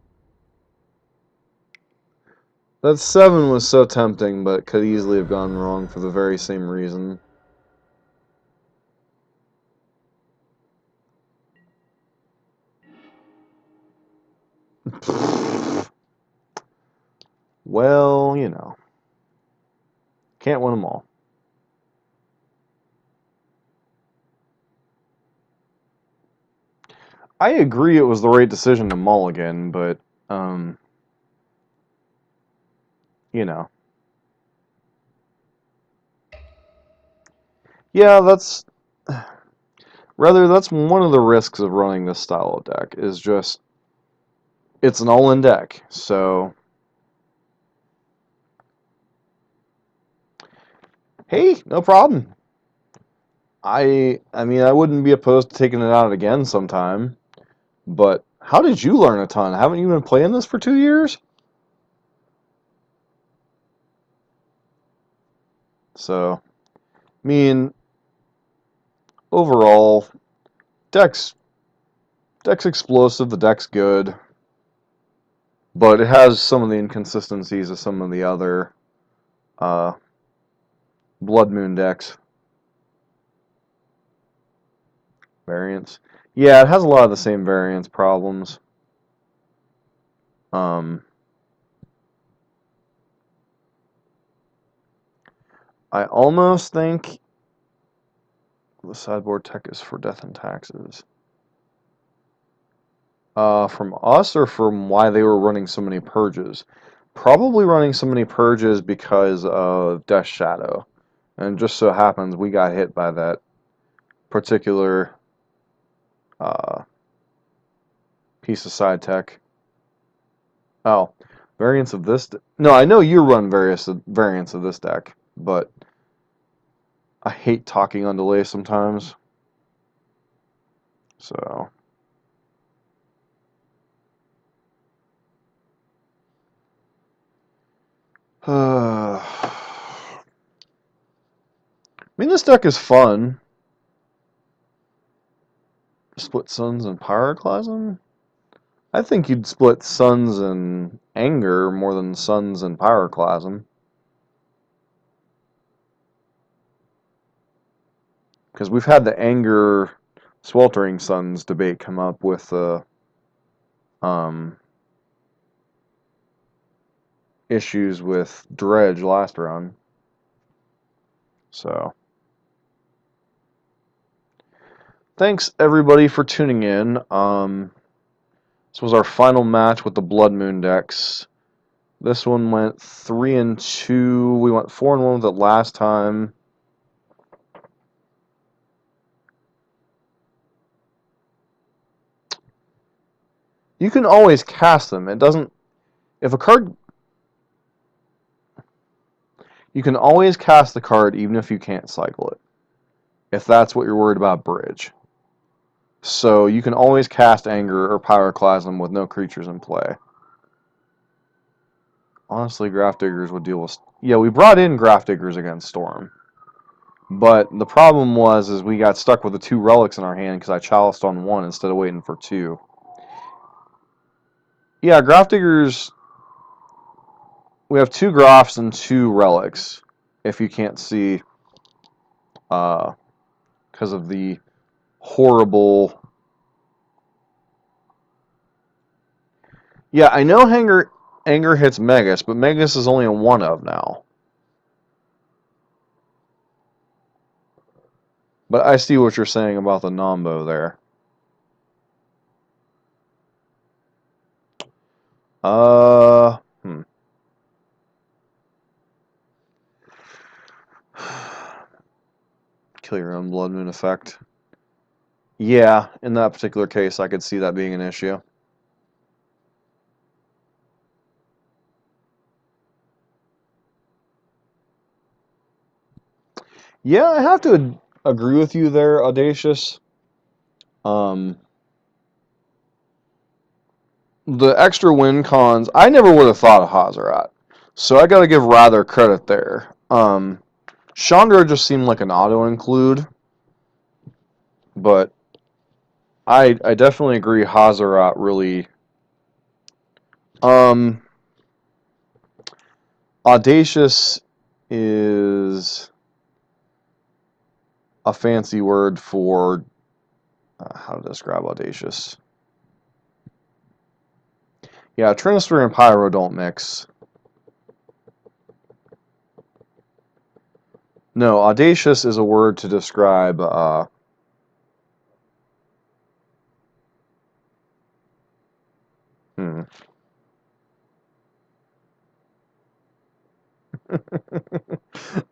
That 7 was so tempting, but could easily have gone wrong for the very same reason. Well, you know. Can't win them all. I agree it was the right decision to mulligan, but, you know. Yeah, that's one of the risks of running this style of deck, is just, it's an all-in deck, so... Hey, no problem. I mean, I wouldn't be opposed to taking it out again sometime, but how did you learn a ton? Haven't you been playing this for 2 years? So, I mean, overall, deck's explosive, the deck's good, but it has some of the inconsistencies of some of the other Blood Moon decks. Variants. Yeah, it has a lot of the same variance problems. I almost think the sideboard tech is for death and taxes. From us or from why they were running so many purges? Probably running so many purges because of Death Shadow. And just so happens we got hit by that particular piece of side tech. Oh, variants of this... No, I know you run variants of this deck, but I hate talking on delay sometimes. So... I mean, this deck is fun. Split Suns and Pyroclasm? I think you'd split Suns and Anger more than Suns and Pyroclasm. Because we've had the Anger Sweltering Suns debate come up with issues with Dredge last run. So, thanks everybody for tuning in. This was our final match with the Blood Moon decks. This one went 3-2. We went 4-1 with it last time. You can always cast them. It doesn't. If a card. You can always cast the card even if you can't cycle it. If that's what you're worried about, Bridge. So you can always cast Anger or Pyroclasm with no creatures in play. Honestly, Grafdiggers would deal with... Yeah, we brought in Grafdiggers against Storm. But the problem is we got stuck with the 2 relics in our hand because I chaliced on 1 instead of waiting for 2. Yeah, Grafdiggers... We have 2 Grafs and 2 relics. If you can't see... because of the horrible... Yeah, I know Anger hits Megas, but Megas is only a 1-of now. But I see what you're saying about the Nombo there. Kill your own Blood Moon effect. Yeah, in that particular case, I could see that being an issue. Yeah, I have to agree with you there, Audacious. The extra win cons, I never would have thought of Hazarat. So I got to give Rather credit there. Chandra just seemed like an auto-include. But I definitely agree Hazarat really... Audacious is a fancy word for... how to describe Audacious? Yeah, Trinister and Pyro don't mix. No, Audacious is a word to describe...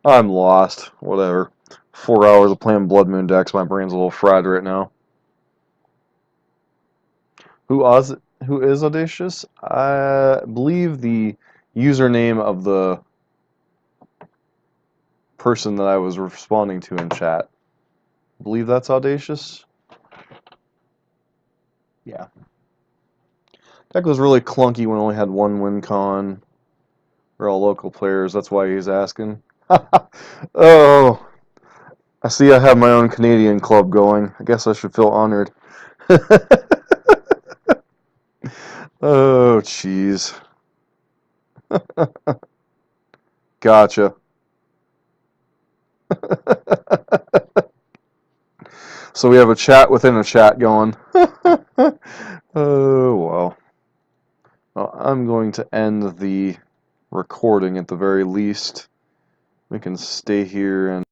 I'm lost. Whatever. 4 hours of playing Blood Moon decks. My brain's a little fried right now. Who is Audacious? I believe the username of the person that I was responding to in chat. I believe that's Audacious. Yeah. Deck was really clunky when it only had 1 win con. We're all local players. That's why he's asking. Oh. I see I have my own Canadian club going. I guess I should feel honored. Oh, jeez. Gotcha. So we have a chat within a chat going. Oh, well. I'm going to end the recording at the very least. We can stay here and